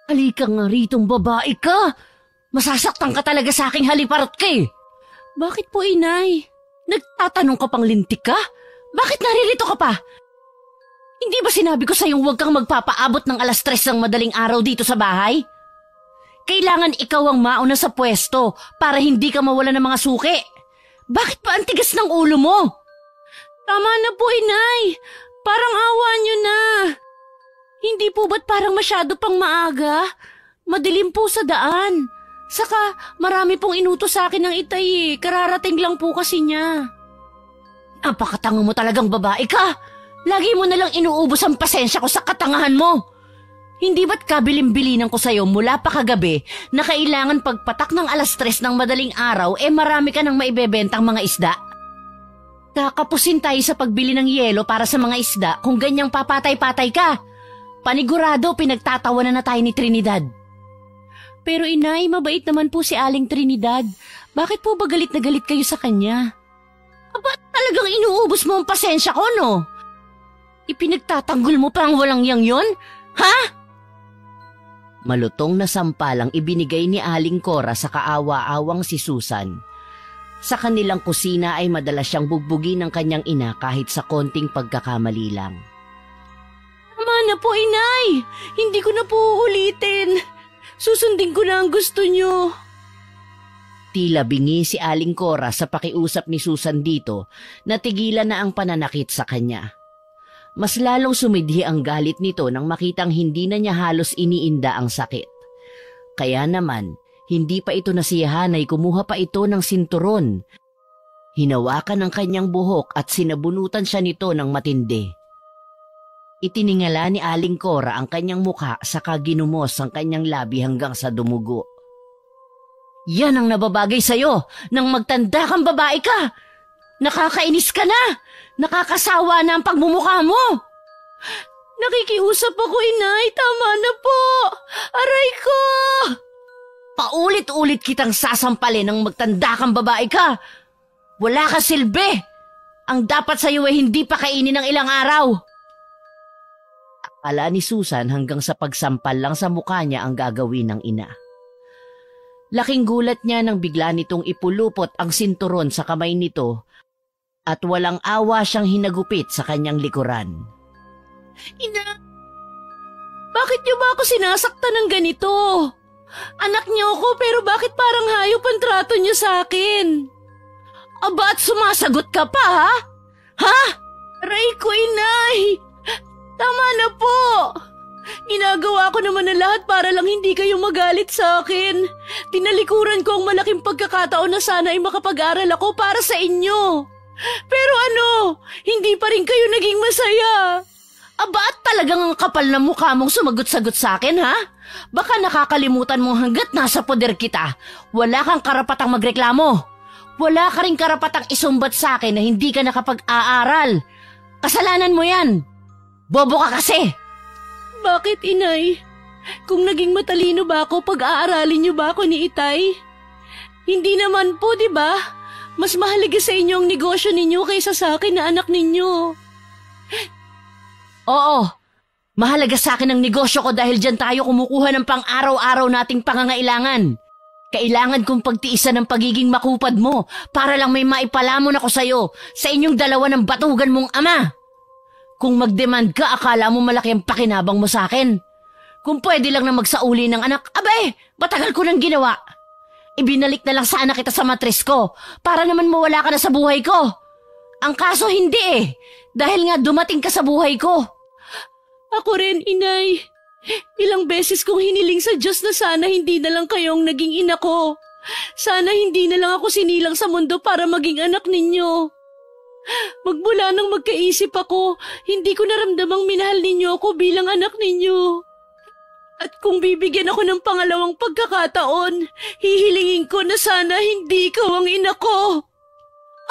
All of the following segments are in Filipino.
Halika nga ritong babae ka. Masasaktan ka talaga sa aking haliparot ka eh. Bakit po, inay? Nagtatanong ka pang lintik ka? Bakit naririto ka pa? Hindi ba sinabi ko sa'yong huwag kang magpapaabot ng 3:00 ng madaling araw dito sa bahay? Kailangan ikaw ang mauna sa pwesto para hindi ka mawala ng mga suki. Bakit pa ang tigas ng ulo mo? Tama na po, inay. Parang awa niyo na. Hindi po ba't parang masyado pang maaga? Madilim po sa daan. Saka marami pong inutos sa akin ng itay eh. Kararating lang po kasi niya. Napakatanga mo talagang babae ka. Lagi mo nalang inuubos ang pasensya ko sa katangahan mo. Hindi ba't kabilin-bilinan ko sa'yo mula pa kagabi na kailangan pagpatak ng 3:00 ng madaling araw marami ka nang maibebentang mga isda? Kakapusin tayo sa pagbili ng yelo para sa mga isda kung ganyang papatay-patay ka. Panigurado pinagtatawanan na tayo ni Trinidad. Pero inay, mabait naman po si Aling Trinidad. Bakit po ba galit na galit kayo sa kanya? Aba, talagang inuubos mo ang pasensya ko, no? Ipinagtatanggol mo pa ang walang yang yon? Ha? Malutong na sampalang ibinigay ni Aling Cora sa kaawa-awang si Susan. Sa kanilang kusina ay madalas siyang bugbugin ng kanyang ina kahit sa konting pagkakamali lang. Tama na po, inay. Hindi ko na po uulitin. Susundin ko na ang gusto niyo. Tila bingi si Aling Cora sa pakiusap ni Susan dito na tigilan na ang pananakit sa kanya. Mas lalong sumidhi ang galit nito nang makitang hindi na niya halos iniinda ang sakit. Kaya naman, hindi pa ito nasiyahan ay kumuha pa ito ng sinturon. Hinawakan ang kanyang buhok at sinabunutan siya nito ng matindi. Itiningala ni Aling Cora ang kanyang mukha saka ginumos ang kanyang labi hanggang sa dumugo. Yan ang nababagay sa'yo nang magtanda kang babae ka. Nakakainis ka na. Nakakasawa na ang pagmumukha mo. Nakikiusap ako, inay. Tama na po. Aray ko. Paulit-ulit kitang sasampalin nang magtanda kang babae ka. Wala ka silbi. Ang dapat sa'yo ay hindi pa kainin ng ilang araw. Akala ni Susan hanggang sa pagsampal lang sa mukha niya ang gagawin ng ina. Laking gulat niya nang bigla nitong ipulupot ang sinturon sa kamay nito at walang awa siyang hinagupit sa kanyang likuran. Ina, bakit niyo ba ako sinasaktan ng ganito? Anak niyo ako pero bakit parang hayop ang trato niyo sa akin? Aba at sumasagot ka pa ha? Ha? Aray ko, inay! Tama na po! Ginagawa ko naman ang lahat para lang hindi kayo magalit sa akin. Tinalikuran ko ang malaking pagkakataon na sana ay makapag-aral ako para sa inyo. Pero ano, hindi pa rin kayo naging masaya. Aba at talagang ang kapal na mukha mong sumagot-sagot sa akin ha? Baka nakakalimutan mo hanggat nasa poder kita, wala kang karapatang magreklamo. Wala ka rin karapatang isumbat sa akin na hindi ka nakapag-aaral. Kasalanan mo yan. Bobo ka kasi! Bakit, inay? Kung naging matalino ba ako, pag-aaralin niyo ba ako ni Itay? Hindi naman po, di ba? Mas mahalaga sa inyo ang negosyo ninyo kaysa sa akin na anak ninyo. Oo, mahalaga sa akin ang negosyo ko dahil dyan tayo kumukuha ng pang-araw-araw nating pangangailangan. Kailangan kong pagtiisan ng pagiging makupad mo para lang may maipalamon ako sa'yo sa inyong dalawa ng batugan mong ama. Kung mag-demand ka, akala mo malaki ang pakinabang mo sa akin. Kung pwede lang na magsauli ng anak, abay, matagal ko nang ginawa. Ibinalik na lang sana kita sa matris ko para naman mawala ka na sa buhay ko. Ang kaso hindi eh, dahil nga dumating ka sa buhay ko. Ako rin, inay. Ilang beses kong hiniling sa Diyos na sana hindi na lang kayong naging ina ko. Sana hindi na lang ako sinilang sa mundo para maging anak ninyo. Magmula nang magkaisip ako, hindi ko naramdamang minahal ninyo ako bilang anak ninyo. At kung bibigyan ako ng pangalawang pagkakataon, hihilingin ko na sana hindi ikaw ang ina ko.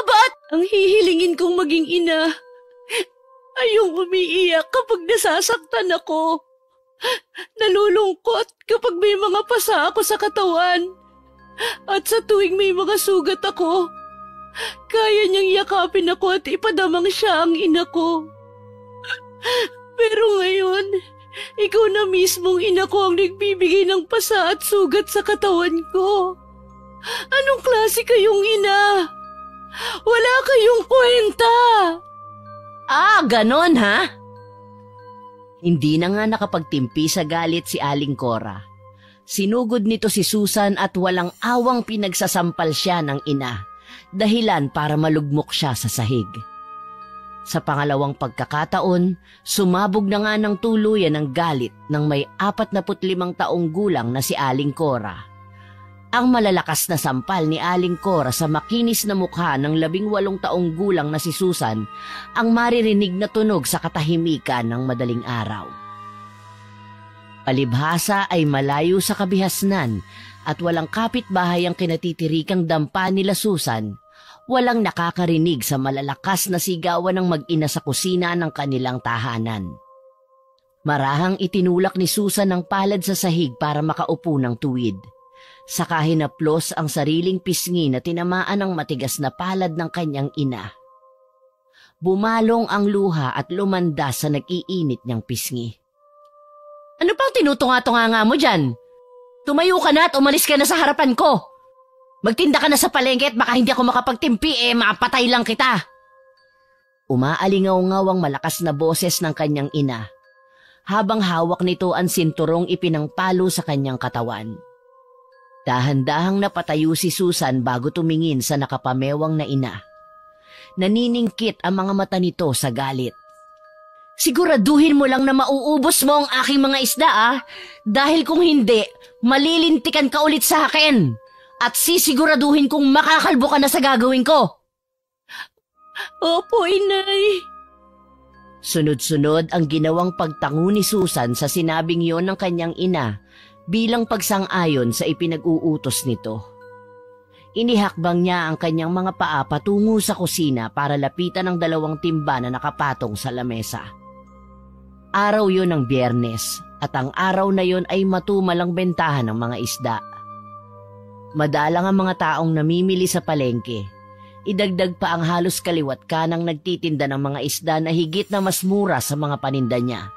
Abat, ang hihilingin kong maging ina ay yung umiiyak kapag nasasaktan ako. Nalulungkot kapag may mga pasa ako sa katawan. At sa tuwing may mga sugat ako, kaya niyang yakapin ako at ipadamang siya ang ina ko. Pero ngayon, Ikaw na mismong ina ko ang nagbibigay ng pasa at sugat sa katawan ko. Anong klase kayong ina? Wala kayong kwenta. Ah, ganon ha? Hindi na nga nakapagtimpi sa galit si Aling Cora. Sinugod nito si Susan at walang awang pinagsasampal siya ng ina, dahilan para malugmok siya sa sahig. Sa pangalawang pagkakataon, sumabog na nga ng tuluyan ng galit ng may 45 taong gulang na si Aling Cora. Ang malalakas na sampal ni Aling Cora sa makinis na mukha ng 18 taong gulang na si Susan ang maririnig na tunog sa katahimikan ng madaling araw. Palibhasa ay malayo sa kabihasnan at walang kapitbahay ang kinatitirikang dampa nila Susan. Walang nakakarinig sa malalakas na sigawan ng mag-ina sa kusina ng kanilang tahanan. Marahang itinulak ni Susan ang palad sa sahig para makaupo ng tuwid. Saka hinaplos ang sariling pisngi na tinamaan ng matigas na palad ng kanyang ina. Bumalong ang luha at lumanda sa nag-iinit niyang pisngi. Ano pang tinutunga-tunga nga mo dyan? Tumayo ka na at umalis ka na sa harapan ko. Magtinda ka na sa palengke at baka hindi ako makapagtimpi mapatay lang kita. Umaalingaw-ngaw ang malakas na boses ng kanyang ina, habang hawak nito ang sinturong ipinangpalo sa kanyang katawan. Dahan-dahang napatayo si Susan bago tumingin sa nakapamewang na ina. Naniningkit ang mga mata nito sa galit. Siguraduhin mo lang na mauubos mo ang aking mga isda dahil kung hindi, malilintikan ka ulit sa akin. At sisiguraduhin kong makakalbo ka na sa gagawin ko. Opo, inay. Sunod-sunod ang ginawang pagtango ni Susan sa sinabing yon ng kanyang ina bilang pagsang-ayon sa ipinag-uutos nito. Inihakbang niya ang kanyang mga paa patungo sa kusina para lapitan ang 2 timba na nakapatong sa lamesa. Araw yon ng Biyernes at ang araw na yon ay matumalang bentahan ng mga isda. Madalang ang mga taong namimili sa palengke. Idagdag pa ang halos kaliwat kanang nagtitinda ng mga isda na higit na mas mura sa mga paninda niya.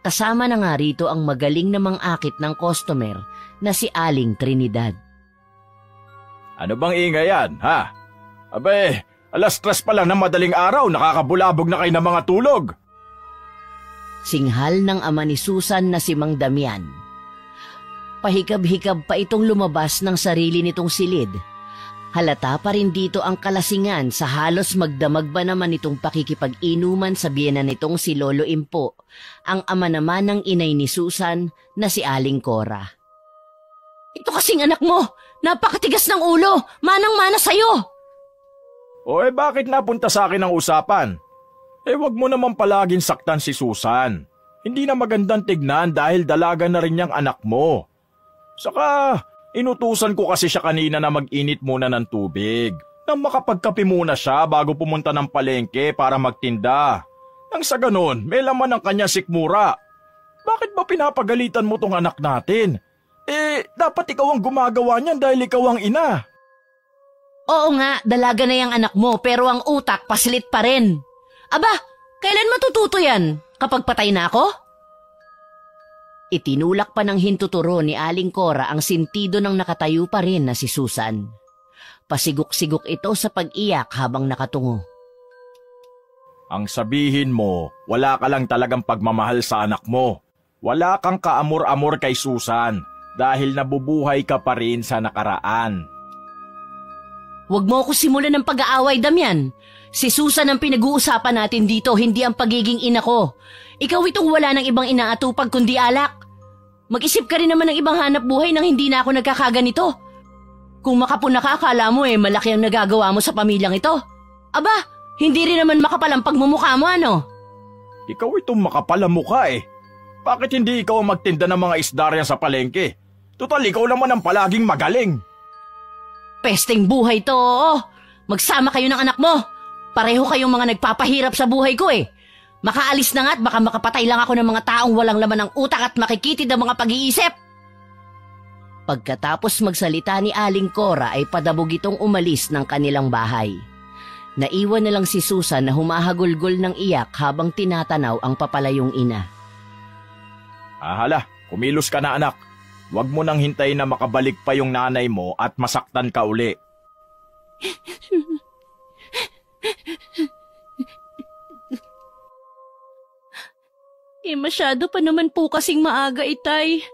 Kasama na nga rito ang magaling na mang-akit ng customer na si Aling Trinidad. Ano bang ingay yan, ha? Abe, 3:00 pa lang ng madaling araw, nakakabulabog na kayo ng mga tulog. Singhal ng ama ni Susan na si Mang Damian. Pahikab-hikab pa itong lumabas ng sarili nitong silid. Halata pa rin dito ang kalasingan sa halos magdamag ba naman itong pakikipag-inuman sa biyena nitong si Lolo Impo, ang ama naman ng inay ni Susan na si Aling Cora. Ito kasing anak mo, napakatigas ng ulo, manang-mana sa'yo. Bakit napunta sa akin ang usapan? Wag mo naman palaging saktan si Susan. Hindi na magandang tignan dahil dalaga na rin niyang anak mo. Saka, inutusan ko kasi siya kanina na mag-init muna ng tubig. Nang makapagkape muna siya bago pumunta ng palengke para magtinda. Nang sa ganon, may laman ang kanya sikmura. Bakit ba pinapagalitan mo tong anak natin? Dapat ikaw ang gumagawa niyan dahil ikaw ang ina. Oo nga, dalaga na yung anak mo pero ang utak paslit pa rin. Aba, kailan matututo yan? Kapag patay na ako? Itinulak pa ng hintuturo ni Aling Cora ang sintido ng nakatayo pa rin na si Susan. Pasigok-sigok ito sa pag-iyak habang nakatungo. Ang sabihin mo, wala ka lang talagang pagmamahal sa anak mo. Wala kang kaamor-amor kay Susan dahil nabubuhay ka pa rin sa nakaraan. Huwag mo ako simulan ng pag-aaway, Damian. Si Susan ang pinag-uusapan natin dito, hindi ang pagiging ina ko. Ikaw itong wala ng ibang inaatupag kundi alak. Mag-isip ka rin naman ng ibang hanap buhay nang hindi na ako nagkakaganito. Kung makapuna ka, akala mo malaki ang nagagawa mo sa pamilyang ito. Aba, hindi rin naman makapal ang pagmumukha mo, ano? Ikaw itong makapal ang mukha Bakit hindi ikaw ang magtinda ng mga isda riyan sa palengke? Tutal, ikaw naman ang palaging magaling. Pesteng buhay to, oo. Magsama kayo ng anak mo. Pareho kayong mga nagpapahirap sa buhay ko Makaalis na nga at baka makapatay lang ako ng mga taong walang laman ng utak at makikitid ang mga pag-iisip. Pagkatapos magsalita ni Aling Cora ay padabog itong umalis ng kanilang bahay. Naiwan na lang si Susan na humahagulgol ng iyak habang tinatanaw ang papalayong ina. Hala, kumilos ka na anak. Huwag mo nang hintayin na makabalik pa yung nanay mo at masaktan ka uli. Masyado pa naman po kasing maaga, Itay.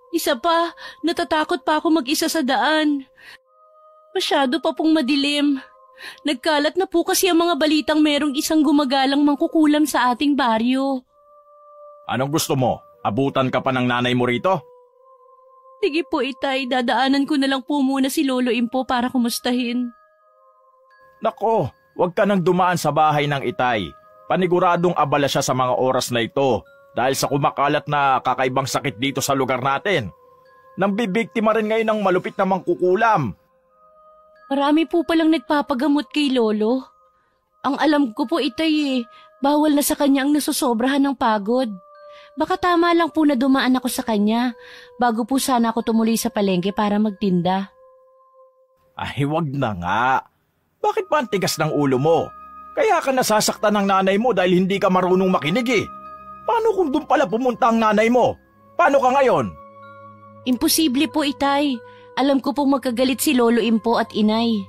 Isa pa, natatakot pa ako mag-isa sa daan. Masyado pa pong madilim. Nagkalat na po kasi ang mga balitang merong isang gumagalang mangkukulam sa ating baryo. Anong gusto mo? Abutan ka pa ng nanay mo rito? Sige po, Itay, dadaanan ko na lang po muna si Lolo Impo para kumustahin. Nako, huwag ka nang dumaan sa bahay ng Itay. Paniguradong abala siya sa mga oras na ito dahil sa kumakalat na kakaibang sakit dito sa lugar natin. Nang bibiktima rin ngayon ng malupit na mangkukulam. Marami po palang nagpapagamot kay Lolo. Ang alam ko po, Itay, bawal na sa kanya ang nasusobrahan ng pagod. Baka tama lang po na dumaan ako sa kanya bago po sana ako tumuloy sa palengke para magtinda. Ay, wag na nga. Bakit ba ang tigas ng ulo mo? Kaya ka nasasaktan ng nanay mo dahil hindi ka marunong makinig eh. Paano kung doon pala pumunta ang nanay mo? Paano ka ngayon? Imposible po, Itay. Alam ko pong magkagalit si Lolo Impo at Inay.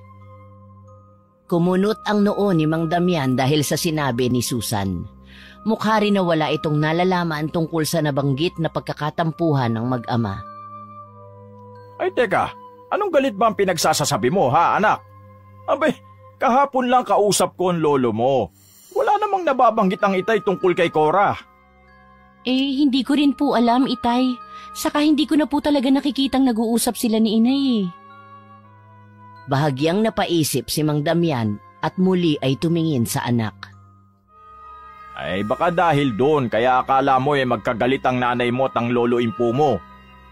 Kumunot ang noo ni Mang Damian dahil sa sinabi ni Susan. Mukha rin na wala itong nalalaman tungkol sa nabanggit na pagkakatampuhan ng mag-ama. Ay teka, anong galit ba ang pinagsasasabi mo ha anak? Abay, kahapon lang kausap ko ang lolo mo. Wala namang nababanggit ang Itay tungkol kay Cora. Hindi ko rin po alam, Itay. Saka hindi ko na po talaga nakikitang nag-uusap sila ni Inay eh. Bahagyang napaisip si Mang Damian at muli ay tumingin sa anak. Ay baka dahil doon kaya akala mo magkagalit ang nanay mo at ang lolo Impo mo.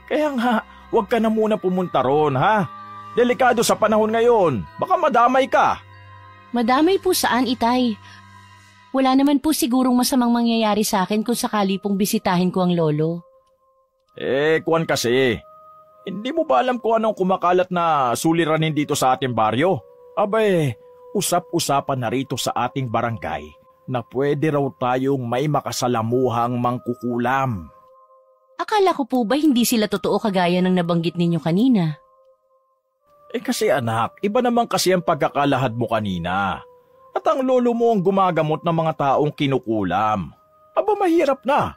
Kaya nga, huwag ka na muna pumunta ron ha. Delikado sa panahon ngayon, baka madamay ka. Madamay po saan, Itay? Wala naman po sigurong masamang mangyayari sa akin kung sakali pong bisitahin ko ang lolo. Kuwan kasi, hindi mo ba alam kung anong kumakalat na suliranin dito sa ating baryo? Abay, usap-usapan na rito sa ating barangay na pwede raw tayong may makasalamuhang mangkukulam. Akala ko po ba hindi sila totoo kagaya ng nabanggit ninyo kanina? Kasi anak, iba naman kasi ang pagkakalahad mo kanina. At ang lolo mo ang gumagamot ng mga taong kinukulam. Aba mahirap na.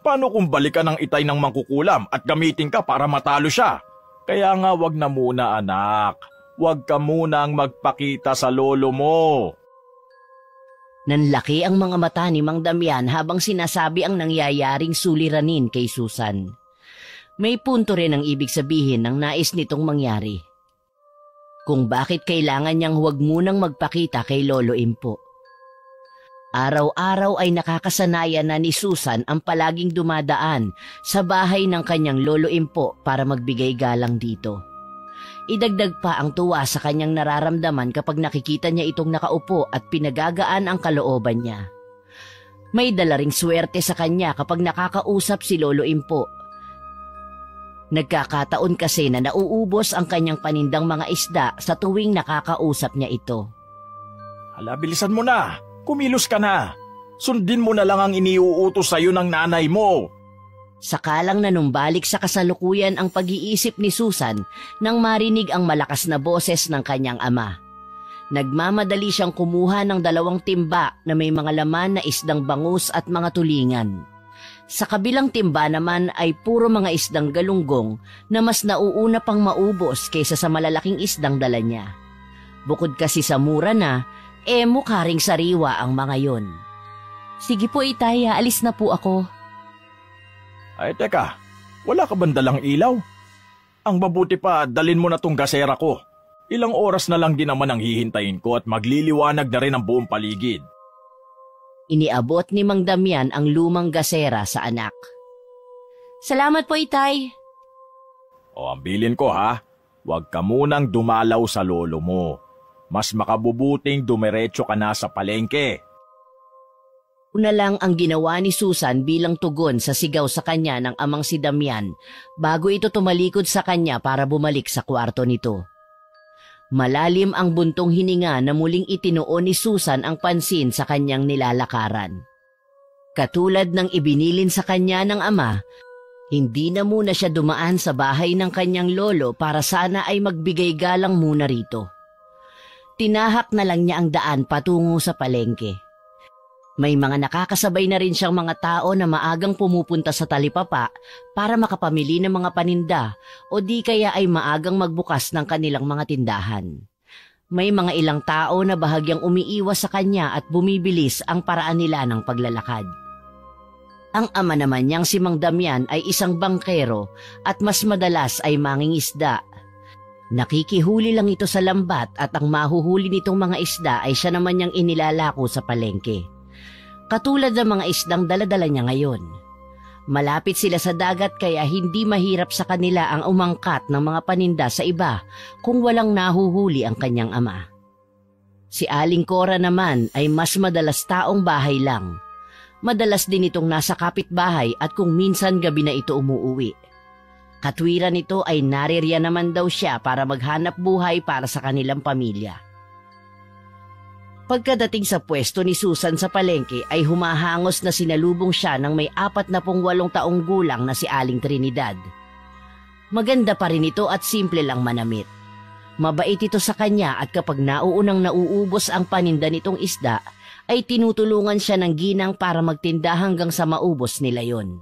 Paano kung balikan ng Itay ng mangkukulam at gamitin ka para matalo siya? Kaya nga wag na muna anak. Wag ka munang magpakita sa lolo mo. Nanlaki ang mga mata ni Mang Damian habang sinasabi ang nangyayaring suliranin kay Susan. May punto rin ang ibig sabihin ng nais nitong mangyari. Kung bakit kailangan niyang huwag munang magpakita kay Lolo Impo. Araw-araw ay nakakasanayan na ni Susan ang palaging dumadaan sa bahay ng kanyang Lolo Impo para magbigay galang dito. Idagdag pa ang tuwa sa kanyang nararamdaman kapag nakikita niya itong nakaupo at pinagagaan ang kalooban niya. May dala ring swerte sa kanya kapag nakakausap si Lolo Impo. Nagkakataon kasi na nauubos ang kanyang panindang mga isda sa tuwing nakakausap niya ito. Hala, bilisan mo na. Kumilos ka na. Sundin mo na lang ang iniuutos sa'yo ng nanay mo. Sakalang nanumbalik sa kasalukuyan ang pag-iisip ni Susan nang marinig ang malakas na boses ng kanyang ama. Nagmamadali siyang kumuha ng 2 timba na may mga laman na isdang bangus at mga tulingan. Sa kabilang timba naman ay puro mga isdang galunggong na mas nauuna pang maubos kaysa sa malalaking isdang dala niya. Bukod kasi sa mura na, mukha ring sariwa ang mga yon. Sige po, Itay, alis na po ako. Ay teka, wala ka bang dalang ilaw? Ang mabuti pa, dalin mo na tong gasera ko. Ilang oras na lang din naman ang hihintayin ko at magliliwanag na rin ang buong paligid. Iniabot ni Mang Damian ang lumang gasera sa anak. Salamat po, Itay. O ambilin ko ha, huwag ka munang dumalaw sa lolo mo. Mas makabubuting dumiretso ka na sa palengke. Una lang ang ginawa ni Susan bilang tugon sa sigaw sa kanya ng amang si Damian bago ito tumalikod sa kanya para bumalik sa kwarto nito. Malalim ang buntong hininga na muling itinuon ni Susan ang pansin sa kanyang nilalakaran. Katulad ng ibinilin sa kanya ng ama, hindi na muna siya dumaan sa bahay ng kanyang lolo para sana ay magbigay galang muna rito. Tinahak na lang niya ang daan patungo sa palengke. May mga nakakasabay na rin siyang mga tao na maagang pumupunta sa talipapa para makapamili ng mga paninda o di kaya ay maagang magbukas ng kanilang mga tindahan. May mga ilang tao na bahagyang umiiwas sa kanya at bumibilis ang paraan nila ng paglalakad. Ang ama naman niyang si Mang Damian ay isang bangkero at mas madalas ay mangingisda. Nakikihuli lang ito sa lambat at ang mahuhuli nitong mga isda ay siya naman niyang inilalako sa palengke. Katulad ng mga isdang daladala niya ngayon. Malapit sila sa dagat kaya hindi mahirap sa kanila ang umangkat ng mga paninda sa iba kung walang nahuhuli ang kanyang ama. Si Aling Cora naman ay mas madalas taong bahay lang. Madalas din itong nasa kapitbahay at kung minsan gabi na ito umuuwi. Katwiran nito ay naririyan naman daw siya para maghanap buhay para sa kanilang pamilya. Pagkadating sa pwesto ni Susan sa palengke ay humahangos na sinalubong siya ng may 48 taong gulang na si Aling Trinidad. Maganda pa rin ito at simple lang manamit. Mabait ito sa kanya at kapag nauunang nauubos ang paninda nitong isda, ay tinutulungan siya ng ginang para magtinda hanggang sa maubos nila yon.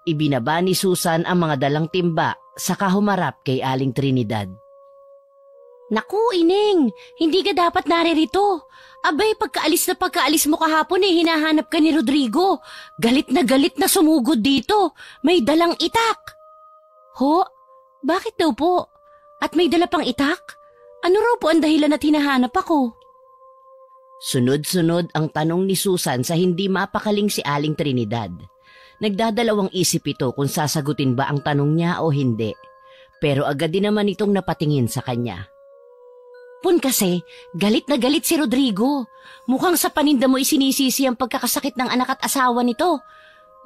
Ibinaba ni Susan ang mga dalang timba saka humarap kay Aling Trinidad. Naku, Ineng, hindi ka dapat naririto. Abay, pagkaalis mo kahapon hinahanap ka ni Rodrigo. Galit na sumugod dito. May dalang itak. Ho? Bakit daw po? At may dala pang itak? Ano raw po ang dahilan at hinahanap ako? Sunod-sunod ang tanong ni Susan sa hindi mapakaling si Aling Trinidad. Nagdadalawang isip ito kung sasagutin ba ang tanong niya o hindi. Pero agad din naman itong napatingin sa kanya. Pun kasi, galit na galit si Rodrigo. Mukhang sa paninda mo isinisisi ang pagkakasakit ng anak at asawa nito.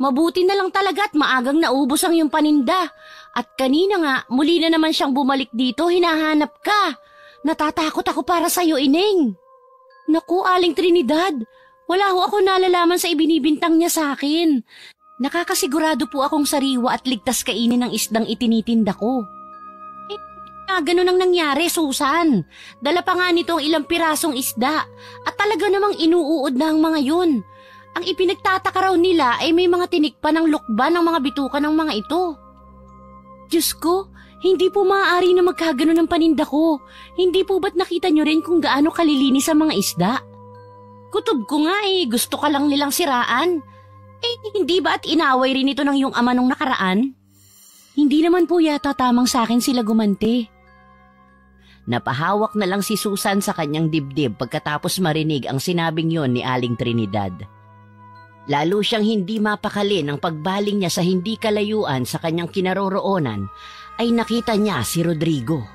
Mabuti na lang talaga at maagang naubos ang iyong paninda. At kanina nga, muli na naman siyang bumalik dito, hinahanap ka. Natatakot ako para sa'yo, Ineng. Naku, Aling Trinidad, wala ho ako nalalaman sa ibinibintang niya sa akin. Nakakasigurado po akong sariwa at ligtas kainin ng isdang itinitinda ko. Ganun ang nangyari, Susan. Dala pa nga nito ang ilang pirasong isda at talaga namang inuuod na ang mga yun. Ang ipinagtataka raw nila ay may mga tinikpa ng lukban ng mga bituka ng mga ito. Diyos ko, hindi po maaari na magkaganon ang paninda ko. Hindi po ba't nakita nyo rin kung gaano kalilinis ang mga isda? Kutob ko nga gusto ka lang nilang siraan. Hindi ba at inaway rin ito ng iyong ama nung nakaraan? Hindi naman po yata tamang sa akin sila gumante. Napahawak na lang si Susan sa kanyang dibdib pagkatapos marinig ang sinabing yon ni Aling Trinidad. Lalo siyang hindi mapakali ng pagbaling niya sa hindi kalayuan sa kanyang kinaroroonan ay nakita niya si Rodrigo.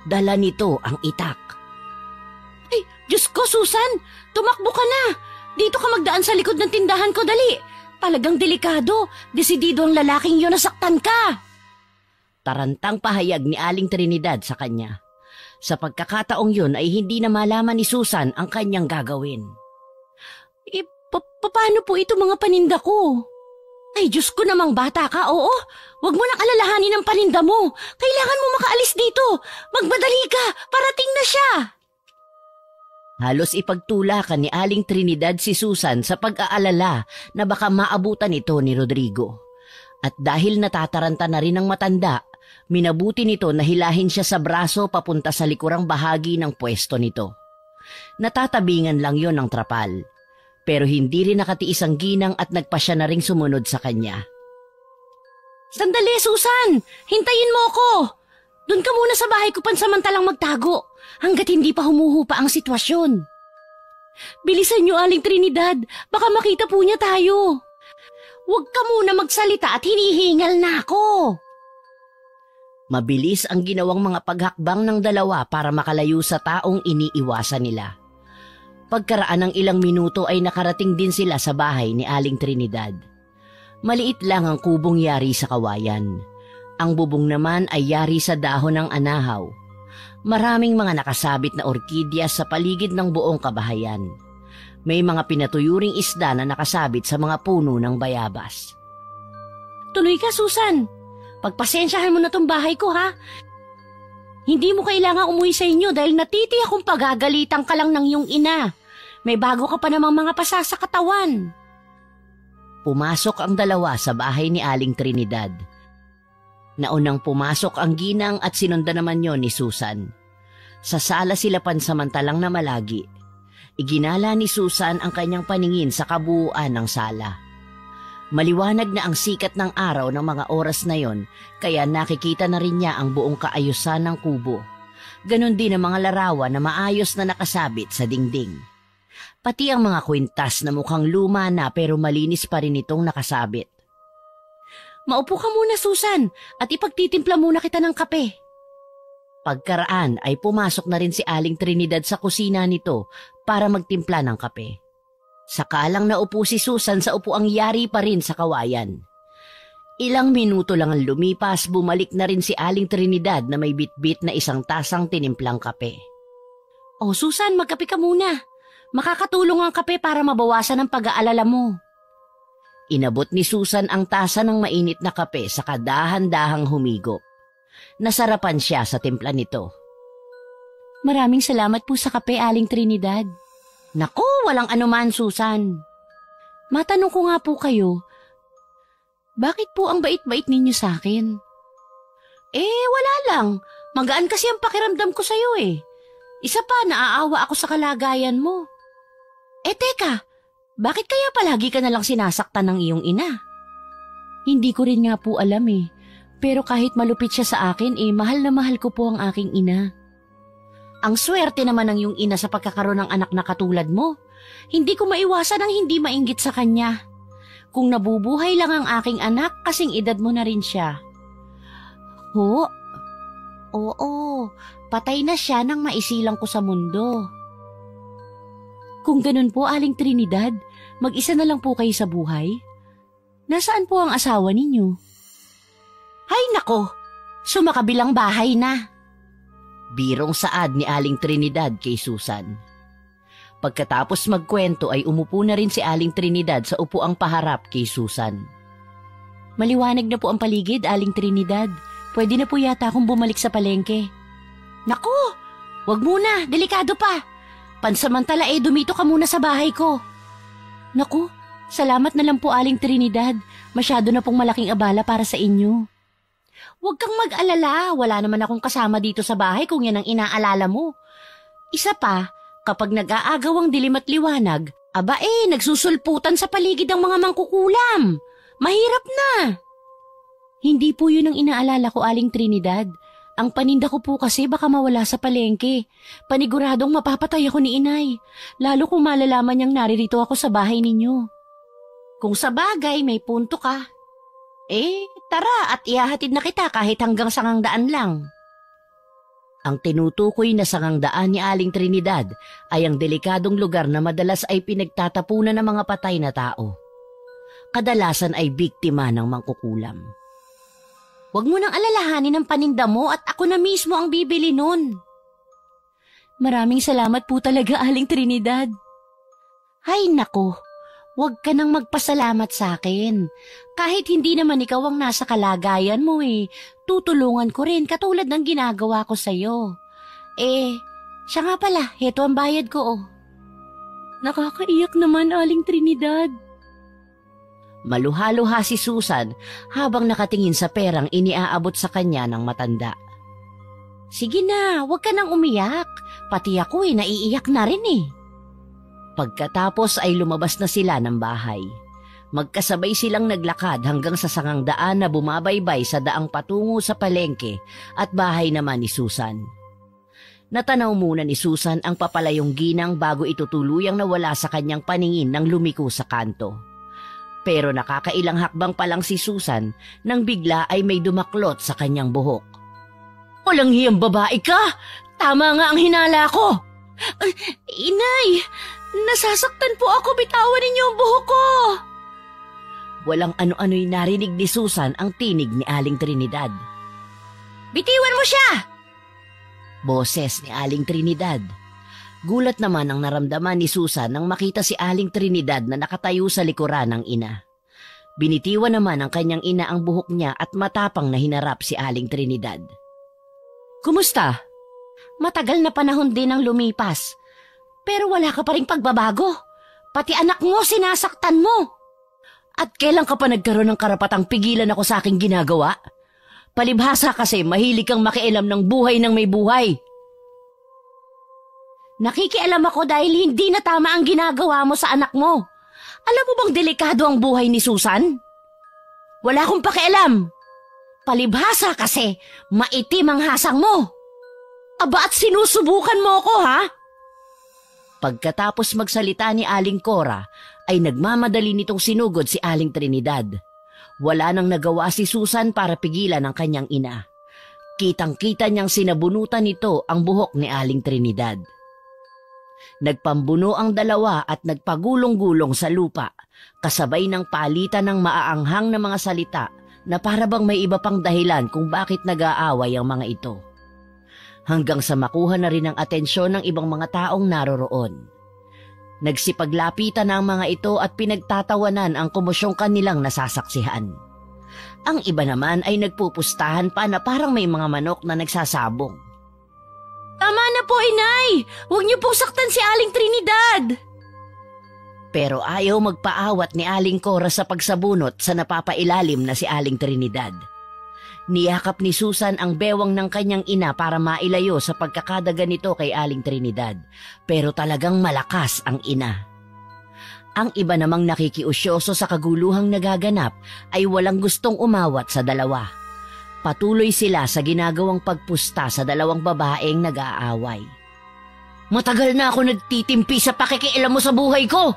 Dala nito ang itak. Ay, Diyos ko, Susan! Tumakbo ka na! Dito ka magdaan sa likod ng tindahan ko, dali! Talagang delikado. Desidido ang lalaking yun, nasaktan ka! Tarantang pahayag ni Aling Trinidad sa kanya. Sa pagkakataong yun ay hindi na malaman ni Susan ang kanyang gagawin. Paano po ito mga paninda ko? Ay, Diyos ko namang bata ka, oo. Huwag mo nang alalahanin ang paninda mo. Kailangan mo makaalis dito. Magmadali ka, parating na siya. Halos ipagtulakan ni Aling Trinidad si Susan sa pag-aalala na baka maabutan ito ni Rodrigo. At dahil natataranta na rin ang matanda, minabuti nito na hilahin siya sa braso papunta sa likurang bahagi ng pwesto nito. Natatabingan lang yon ng trapal. Pero hindi rin nakatiis ang ginang at nagpasya na ring sumunod sa kanya. Sandali, Susan! Hintayin mo ako! Doon ka muna sa bahay ko pansamantalang magtago hanggat hindi pa humuhupa ang sitwasyon. Bilisan niyo, Aling Trinidad. Baka makita po niya tayo. Huwag ka muna magsalita at hinihingal na ako. Mabilis ang ginawang mga paghakbang ng dalawa para makalayo sa taong iniiwasan nila. Pagkaraan ng ilang minuto ay nakarating din sila sa bahay ni Aling Trinidad. Maliit lang ang kubong yari sa kawayan. Ang bubong naman ay yari sa dahon ng anahaw. Maraming mga nakasabit na orkidyas sa paligid ng buong kabahayan. May mga pinatuyuring isda na nakasabit sa mga puno ng bayabas. Tuloy ka, Susan. Pagpasensyahan mo na tong bahay ko, ha? Hindi mo kailangan umuwi sa inyo dahil natitiyak kung pagagalitan ka lang ng iyong ina. May bago ka pa namang mga pasa sa katawan. Pumasok ang dalawa sa bahay ni Aling Trinidad. Naunang pumasok ang ginang at sinundan naman yon ni Susan. Sa sala sila pansamantalang namalagi. Iginala ni Susan ang kanyang paningin sa kabuuan ng sala. Maliwanag na ang sikat ng araw ng mga oras na yon, kaya nakikita na rin niya ang buong kaayusan ng kubo. Ganon din ang mga larawan na maayos na nakasabit sa dingding. Pati ang mga kwintas na mukhang luma na pero malinis pa rin itong nakasabit. Maupo ka muna, Susan, at ipagtitimpla muna kita ng kape. Pagkaraan ay pumasok na rin si Aling Trinidad sa kusina nito para magtimpla ng kape. Sakalang naupo si Susan sa upuang yari pa rin sa kawayan. Ilang minuto lang ang lumipas, bumalik na rin si Aling Trinidad na may bitbit na isang tasang tinimplang kape. Oh, Susan, magkape ka muna. Makakatulong ang kape para mabawasan ang pag-aalala mo. Inabot ni Susan ang tasa ng mainit na kape sa kadahan-dahang humigop. Nasarapan siya sa timpla nito. Maraming salamat po sa kape, Aling Trinidad. Naku, walang anuman, Susan. Matanong ko nga po kayo, bakit po ang bait-bait ninyo sa akin? Wala lang. Magaan kasi ang pakiramdam ko sa'yo eh. Isa pa, naaawa ako sa kalagayan mo. Teka, bakit kaya palagi ka nalang sinasaktan ng iyong ina? Hindi ko rin nga po alam eh. Pero kahit malupit siya sa akin mahal na mahal ko po ang aking ina. Ang swerte naman ng iyong ina sa pagkakaroon ng anak na katulad mo. Hindi ko maiwasan ang hindi mainggit sa kanya. Kung nabubuhay lang ang aking anak, kasing edad mo na rin siya. Ho? Oo, patay na siya nang maisilang ko sa mundo. Kung ganun po, Aling Trinidad, mag-isa na lang po kayo sa buhay? Nasaan po ang asawa ninyo? Ay nako, sumakabilang bahay na. Birong saad ni Aling Trinidad kay Susan. Pagkatapos magkwento ay umupo na rin si Aling Trinidad sa upuang paharap kay Susan. Maliwanag na po ang paligid, Aling Trinidad. Pwede na po yata akong bumalik sa palengke. Naku, wag muna, delikado pa. Pansamantala dumito ka muna sa bahay ko. Naku, salamat na lang po, Aling Trinidad. Masyado na pong malaking abala para sa inyo. Huwag kang mag-alala, wala naman akong kasama dito sa bahay kung yan ang inaalala mo. Isa pa, kapag nag-aagaw ang dilim at liwanag, nagsusulputan sa paligid ang mga mangkukulam. Mahirap na. Hindi po yun ang inaalala ko, Aling Trinidad. Ang paninda ko po kasi baka mawala sa palengke. Paniguradong mapapatay ako ni inay, lalo kung malalaman niyang naririto ako sa bahay ninyo. Kung sa bagay may punto ka. Tara at ihahatid na kita kahit hanggang Sangangdaan lang. Ang tinutukoy na Sangangdaan ni Aling Trinidad ay ang delikadong lugar na madalas ay pinagtatapunan ng mga patay na tao. Kadalasan ay biktima ng mangkukulam. Huwag mo nang alalahanin ang paninda mo at ako na mismo ang bibili nun. Maraming salamat po talaga, Aling Trinidad. Ay nako, huwag ka nang magpasalamat sa akin. Kahit hindi naman ikaw ang nasa kalagayan mo tutulungan ko rin katulad ng ginagawa ko sa'yo. Siya nga pala, heto ang bayad ko Nakakaiyak naman, Aling Trinidad. Maluha-luha si Susan habang nakatingin sa perang iniaabot sa kanya ng matanda. Sige na, huwag ka nang umiyak. Pati ako naiiyak na rin Pagkatapos ay lumabas na sila ng bahay. Magkasabay silang naglakad hanggang sa Sangangdaan na bumabaybay sa daang patungo sa palengke at bahay naman ni Susan. Natanaw muna ni Susan ang papalayong ginang bago ito tuluyang nawala sa kanyang paningin nang lumiko sa kanto. Pero nakakailang hakbang pa lang si Susan nang bigla ay may dumaklot sa kanyang buhok. Walang hiyang babae ka! Tama nga ang hinala ko! Inay! Nasasaktan po ako, bitawan ninyo ang buhok ko! Walang ano-ano'y narinig ni Susan ang tinig ni Aling Trinidad. Bitiwan mo siya! Boses ni Aling Trinidad. Gulat naman ang naramdaman ni Susan nang makita si Aling Trinidad na nakatayo sa likuran ng ina. Binitiwan naman ng kanyang ina ang buhok niya at matapang na hinarap si Aling Trinidad. Kumusta? Matagal na panahon din ang lumipas, pero wala ka pa ring pagbabago. Pati anak mo sinasaktan mo. At kailan ka pa nagkaroon ng karapatang pigilan ako sa aking ginagawa? Palibhasa kasi mahilig kang makialam ng buhay ng may buhay. Nakikialam ako dahil hindi na tama ang ginagawa mo sa anak mo. Alam mo bang delikado ang buhay ni Susan? Wala akong pakialam. Palibhasa kasi maitim ang hasang mo. Aba at sinusubukan mo ko, ha? Pagkatapos magsalita ni Aling Cora, ay nagmamadali nitong sinugod si Aling Trinidad. Wala nang nagawa si Susan para pigilan ang kanyang ina. Kitang-kita niyang sinabunutan nito ang buhok ni Aling Trinidad. Nagpambuno ang dalawa at nagpagulong-gulong sa lupa, kasabay ng palitan ng maaanghang na mga salita na para bang may iba pang dahilan kung bakit nag-aaway ang mga ito. Hanggang sa makuha na rin ang atensyon ng ibang mga taong naroroon. Nagsipaglapitan ang mga ito at pinagtatawanan ang komosyong kanilang nasasaksihan. Ang iba naman ay nagpupustahan pa na parang may mga manok na nagsasabong. Tama na po, inay! Huwag niyo pong saktan si Aling Trinidad! Pero ayaw magpaawat ni Aling Cora sa pagsabunot sa napapailalim na si Aling Trinidad. Niyakap ni Susan ang bewang ng kanyang ina para mailayo sa pagkakadaga nito kay Aling Trinidad, pero talagang malakas ang ina. Ang iba namang nakikiusyoso sa kaguluhang nagaganap ay walang gustong umawat sa dalawa. Patuloy sila sa ginagawang pagpusta sa dalawang babaeng nag-aaway. Matagal na ako nagtitimpi sa pakikialam mo sa buhay ko.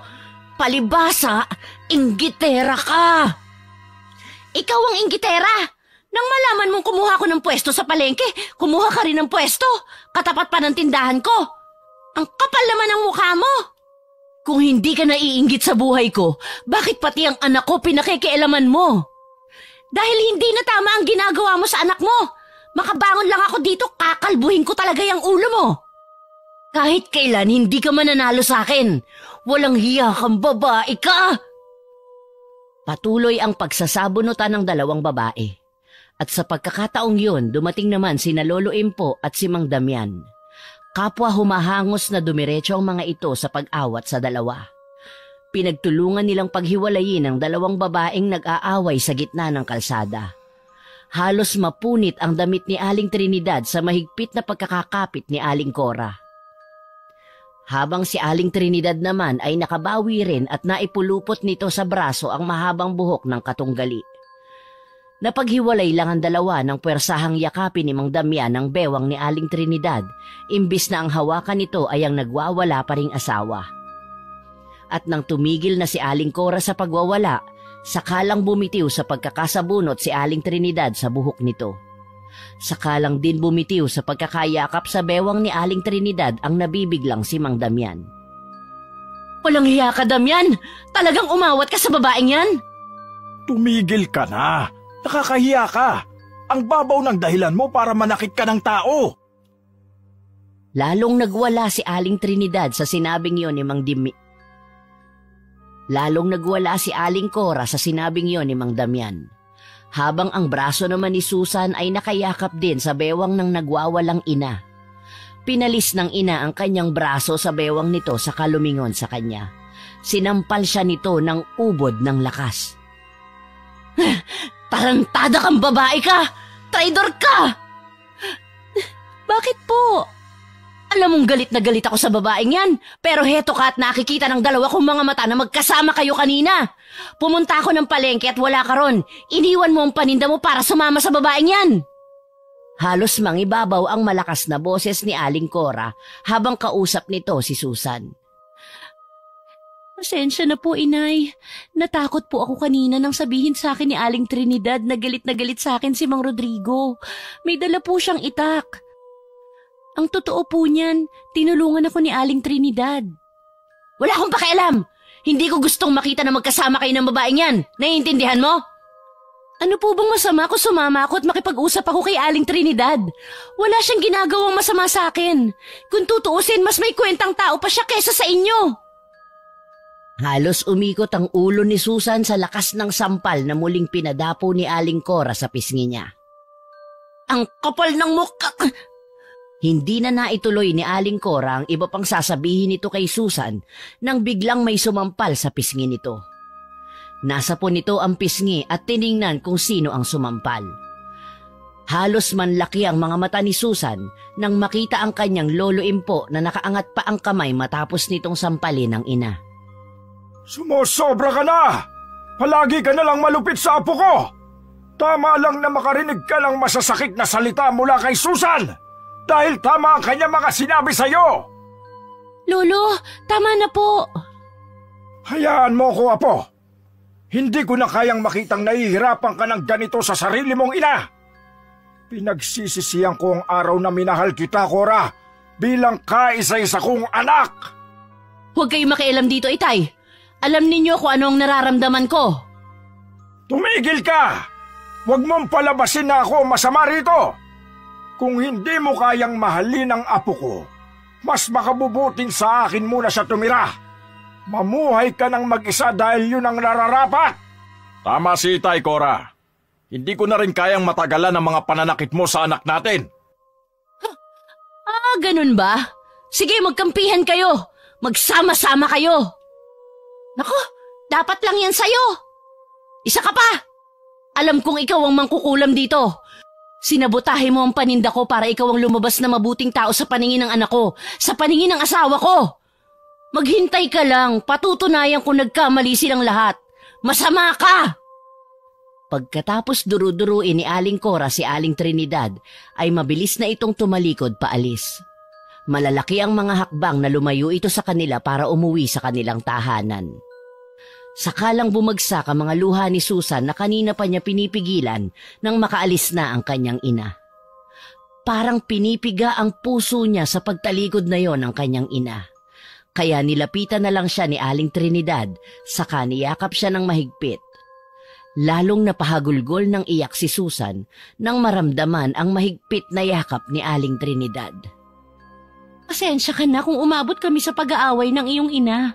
Palibhasa, inggitera ka. Ikaw ang inggitera. Nang malaman mong kumuha ko ng pwesto sa palengke, kumuha ka rin ng pwesto. Katapat pa ng tindahan ko. Ang kapal naman ang mukha mo. Kung hindi ka naiinggit sa buhay ko, bakit pati ang anak ko pinakikialaman mo? Dahil hindi na tama ang ginagawa mo sa anak mo. Makabangon lang ako dito, kakalbuhin ko talaga yung ulo mo. Kahit kailan hindi ka mananalo sa akin. Walang hiya kang babae ka. Patuloy ang pagsasabunutan ng dalawang babae. At sa pagkakataong yun, dumating naman sina Lolo Impo at si Mang Damian. Kapwa humahangos na dumiretso ang mga ito sa pag-awat sa dalawa. Pinagtulungan nilang paghiwalayin ang dalawang babaeng nag-aaway sa gitna ng kalsada. Halos mapunit ang damit ni Aling Trinidad sa mahigpit na pagkakakapit ni Aling Cora. Habang si Aling Trinidad naman ay nakabawi rin at naipulupot nito sa braso ang mahabang buhok ng katunggali. Napaghiwalay lang ang dalawa ng pwersahang yakapin ni Mang Damian ang bewang ni Aling Trinidad, imbis na ang hawakan nito ay ang nagwawala pa ring asawa. At nang tumigil na si Aling Cora sa pagwawala, sakalang bumitiw sa pagkakasabunot si Aling Trinidad sa buhok nito. Sakalang din bumitiw sa pagkakayakap sa bewang ni Aling Trinidad ang nabibiglang si Mang Damian. Walang hiya ka, Damian! Talagang umawat ka sa babaeng yan? Tumigil ka na! Nakakahiya ka! Ang babaw ng dahilan mo para manakit ka ng tao! Lalong nagwala si Aling Trinidad sa sinabing yon ni Mang Lalong nagwala si Aling Cora sa sinabing yon ni Mang Damian. Habang ang braso naman ni Susan ay nakayakap din sa bewang ng nagwawalang ina. Pinalis ng ina ang kanyang braso sa bewang nito sa kalumingon sa kanya. Sinampal siya nito ng ubod ng lakas. Tarantada kang babae ka! Traidor ka! Bakit po? Alam mong galit na galit ako sa babaeng yan, pero heto ka at nakikita ng dalawa kong mga mata na magkasama kayo kanina. Pumunta ako ng palengke at wala ka ron. Iniwan mo ang paninda mo para sumama sa babaeng yan. Halos mangibabaw ang malakas na boses ni Aling Cora habang kausap nito si Susan. Pasensya na po, inay. Natakot po ako kanina nang sabihin sa akin ni Aling Trinidad na galit sa akin si Mang Rodrigo. May dala po siyang itak. Ang totoo po niyan, tinulungan ako ni Aling Trinidad. Wala akong pakialam! Hindi ko gustong makita na magkasama kayo ng babaeng yan. Naiintindihan mo? Ano po bang masama kung sumama ako at makipag-usap ako kay Aling Trinidad? Wala siyang ginagawang masama sa akin. Kung tutuusin, mas may kwentang tao pa siya kesa sa inyo. Halos umikot ang ulo ni Susan sa lakas ng sampal na muling pinadapo ni Aling Cora sa pisngi niya. Ang kapal ng mukha! Hindi na naituloy ni Aling Cora ang iba pang sasabihin nito kay Susan nang biglang may sumampal sa pisngi nito. Nasa po nito ang pisngi at tiningnan kung sino ang sumampal. Halos manlaki ang mga mata ni Susan nang makita ang kanyang lolo Impo na nakaangat pa ang kamay matapos nitong sampalin ng ina. Sumusobra ka na! Palagi ka na lang malupit sa apo ko! Tama lang na makarinig ka ng masasakit na salita mula kay Susan! Dahil tama ang kanya mga sinabi sa'yo! Lolo, tama na po. Hayaan mo ko, apo. Hindi ko na kayang makitang nahihirapan ka ng ganito sa sarili mong ina. Pinagsisisihan ko ang araw na minahal kita, Cora, bilang kaisa-isa kong anak. Huwag kayong makialam dito, Itay. Alam ninyo kung ano ang nararamdaman ko. Tumigil ka! Huwag mong palabasin na ako masama rito. Kung hindi mo kayang mahalin ang apo ko, mas makabubuting sa akin muna siya tumira. Mamuhay ka ng mag-isa dahil yun ang nararapat. Tama si Itay, Cora. Hindi ko na rin kayang matagalan ang mga pananakit mo sa anak natin. Ganun ba? Sige, magkampihan kayo. Magsama-sama kayo. Naku, dapat lang yan sa'yo. Isa ka pa. Alam kong ikaw ang mangkukulam dito. Sinabotahe mo ang paninda ko para ikaw ang lumabas na mabuting tao sa paningin ng anak ko, sa paningin ng asawa ko. Maghintay ka lang, patutunayan kung nagkamali silang lahat. Masama ka! Pagkatapos duru-duruin ni Aling Cora si Aling Trinidad, ay mabilis na itong tumalikod paalis. Malalaki ang mga hakbang na lumayo ito sa kanila para umuwi sa kanilang tahanan. Sakalang bumagsak ang mga luha ni Susan na kanina pa niya pinipigilan nang makaalis na ang kanyang ina. Parang pinipiga ang puso niya sa pagtalikod na yon ng kanyang ina. Kaya nilapitan na lang siya ni Aling Trinidad, saka niyakap siya ng mahigpit. Lalong napahagulgol ng iyak si Susan nang maramdaman ang mahigpit na yakap ni Aling Trinidad. Pasensya ka na kung umabot kami sa pag-aaway ng iyong ina.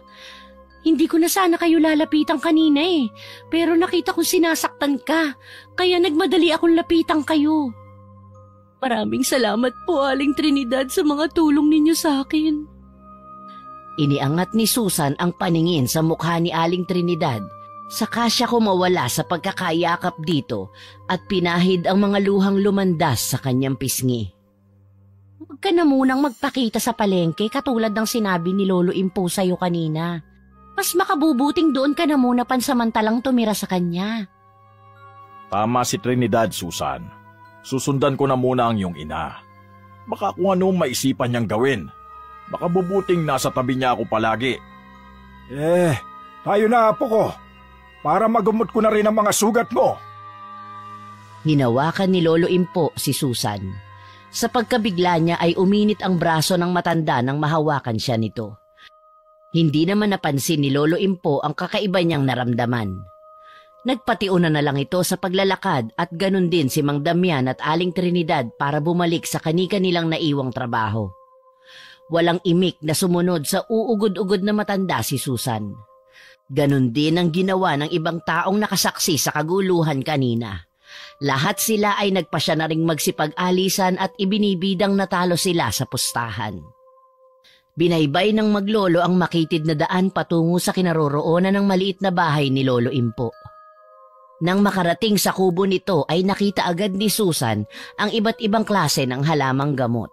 Hindi ko na sana kayo lalapitan kanina pero nakita kong sinasaktan ka, kaya nagmadali akong lapitan kayo. Maraming salamat po, Aling Trinidad, sa mga tulong ninyo sa akin. Iniangat ni Susan ang paningin sa mukha ni Aling Trinidad, saka siya kumawala sa pagkakayakap dito at pinahid ang mga luhang lumandas sa kanyang pisngi. Huwag ka na munang magpakita sa palengke katulad ng sinabi ni Lolo Impo sa'yo kanina. Mas makabubuting doon ka na muna pansamantalang tumira sa kanya. Tama si Trinidad, Susan. Susundan ko na muna ang iyong ina. Baka kung ano maisipan niyang gawin. Baka bubuting nasa tabi niya ako palagi. Tayo na, apo ko. Para magumot ko na rin ang mga sugat mo. Hinawakan ni Lolo Impo si Susan. Sa pagkabigla niya ay uminit ang braso ng matanda nang mahawakan siya nito. Hindi naman napansin ni Lolo Impo ang kakaiba niyang naramdaman. Nagpatiuna na lang ito sa paglalakad at ganun din si Mang Damian at Aling Trinidad para bumalik sa kani-kanilang naiwang trabaho. Walang imik na sumunod sa uugod-ugod na matanda si Susan. Ganun din ang ginawa ng ibang taong nakasaksi sa kaguluhan kanina. Lahat sila ay nagpasya na ring magsipag-alisan at ibinibidang natalo sila sa pustahan. Binaybay ng maglolo ang makitid na daan patungo sa kinaroroonan ng maliit na bahay ni Lolo Impo. Nang makarating sa kubo nito ay nakita agad ni Susan ang iba't ibang klase ng halamang gamot.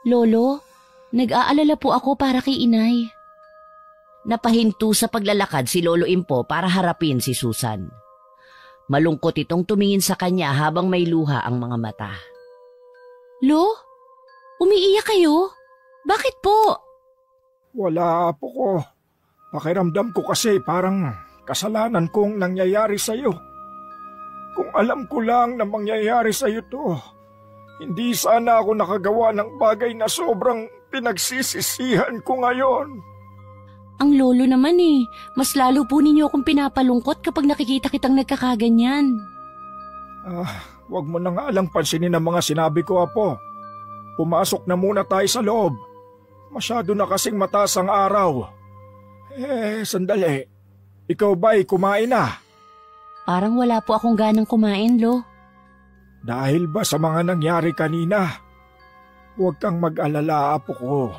Lolo, nag-aalala po ako para kay inay. Napahinto sa paglalakad si Lolo Impo para harapin si Susan. Malungkot itong tumingin sa kanya habang may luha ang mga mata. Lo, umiiyak kayo? Bakit po? Wala po ko. Pakiramdam ko kasi parang kasalanan kong nangyayari sa'yo. Kung alam ko lang na mangyayari sa'yo to, hindi sana ako nakagawa ng bagay na sobrang pinagsisisihan ko ngayon. Ang lolo naman mas lalo po ninyo akong pinapalungkot kapag nakikita kitang nagkakaganyan. Wag mo na nga lang pansinin ang mga sinabi ko, Apo. Pumasok na muna tayo sa loob. Masyado na kasing mataas ang araw. Sandali. Ikaw ba'y kumain na? Parang wala po akong ganang kumain, Lo. Dahil ba sa mga nangyari kanina? Huwag kang mag-alala, Apo ko.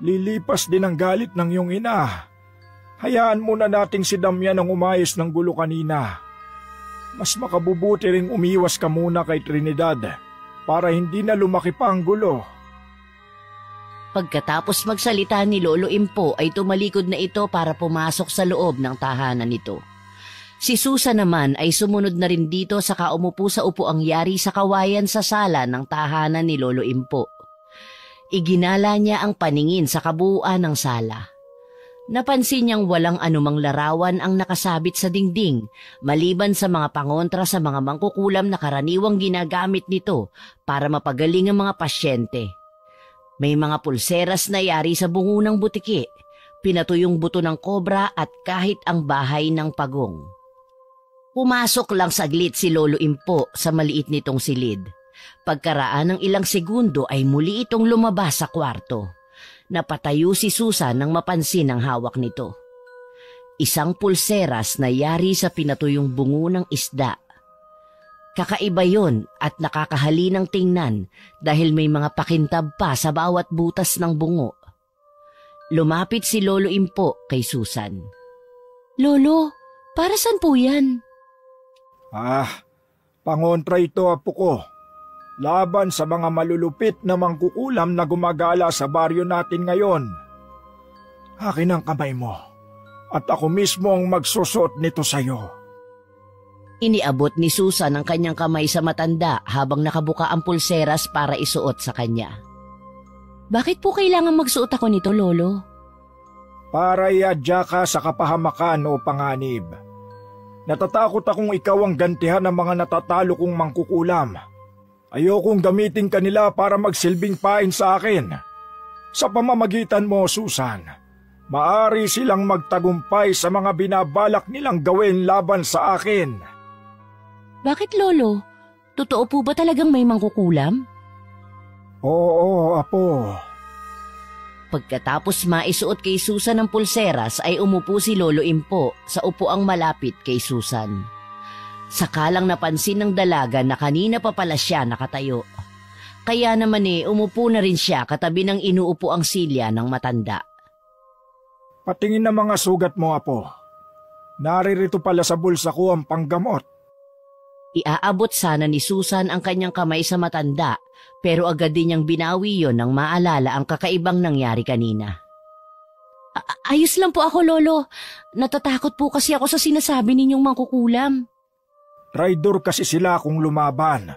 Lilipas din ang galit ng iyong ina. Hayaan muna nating si Damian ang umayos ng gulo kanina. Mas makabubuti ring umiwas ka muna kay Trinidad para hindi na lumaki pa ang gulo. Pagkatapos magsalita ni Lolo Impo ay tumalikod na ito para pumasok sa loob ng tahanan nito. Si Susan naman ay sumunod na rin dito saka umupo sa upuang yari sa kawayan sa sala ng tahanan ni Lolo Impo. Iginala niya ang paningin sa kabuuan ng sala. Napansin niyang walang anumang larawan ang nakasabit sa dingding maliban sa mga pangontra sa mga mangkukulam na karaniwang ginagamit nito para mapagaling ang mga pasyente. May mga pulseras na yari sa bungo ng butiki, pinatuyong buto ng kobra at kahit ang bahay ng pagong. Pumasok lang saglit si Lolo Impo sa maliit nitong silid. Pagkaraan ng ilang segundo ay muli itong lumabas sa kwarto. Napatayo si Susan nang mapansin ang hawak nito. Isang pulseras na yari sa pinatuyong bungo ng isda. Kakaiba yon at nakakahalinang tingnan dahil may mga pakintab pa sa bawat butas ng bungo. Lumapit si Lolo Impo kay Susan. Lolo, para saan po yan? Pangontra ito, Apo ko. Laban sa mga malulupit na mangkukulam na gumagala sa baryo natin ngayon. Akin ang kamay mo at ako mismo ang magsusot nito sa iyo. Iniabot ni Susan ang kanyang kamay sa matanda habang nakabuka ang pulseras para isuot sa kanya. Bakit po kailangan magsuot ako nito, Lolo? Para iadya ka sa kapahamakan o panganib. Natatakot akong ikaw ang gantihan ng mga natatalo kong mangkukulam. Ayokong gamitin kanila para magsilbing pain sa akin. Sa pamamagitan mo, Susan, maaari silang magtagumpay sa mga binabalak nilang gawin laban sa akin. Bakit, Lolo? Totoo po ba talagang may mangkukulam? Oo, Apo. Pagkatapos maisuot kay Susan ang pulseras ay umupo si Lolo Impo sa upuang malapit kay Susan. Sakalang napansin ng dalaga na kanina pa pala siya nakatayo. Kaya naman umupo na rin siya katabi ng inuupo ang silya ng matanda. Patingin na mga sugat mo, Apo. Naririto pala sa bulsa ko ang panggamot. Iaabot sana ni Susan ang kanyang kamay sa matanda pero agad din niyang binawi yon nang maalala ang kakaibang nangyari kanina. Ayos lang po ako, Lolo. Natatakot po kasi ako sa sinasabi ninyong mangkukulam. Traidor kasi sila kung lumaban.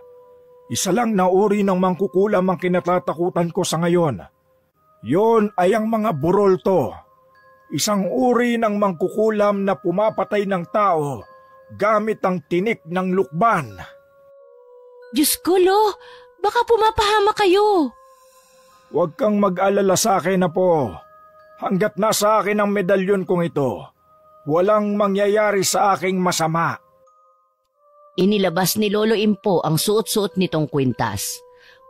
Isa lang na uri ng mangkukulam ang kinatatakutan ko sa ngayon. Yon ay ang mga burolto. Isang uri ng mangkukulam na pumapatay ng tao gamit ang tinik ng lukban. Diyos ko, Lo, baka pumapahama kayo. Huwag kang mag-alala sa akin, Apo. Hanggat nasa akin ang medalyon kong ito, walang mangyayari sa aking masama. Inilabas ni Lolo Impo ang suot-suot nitong kwintas.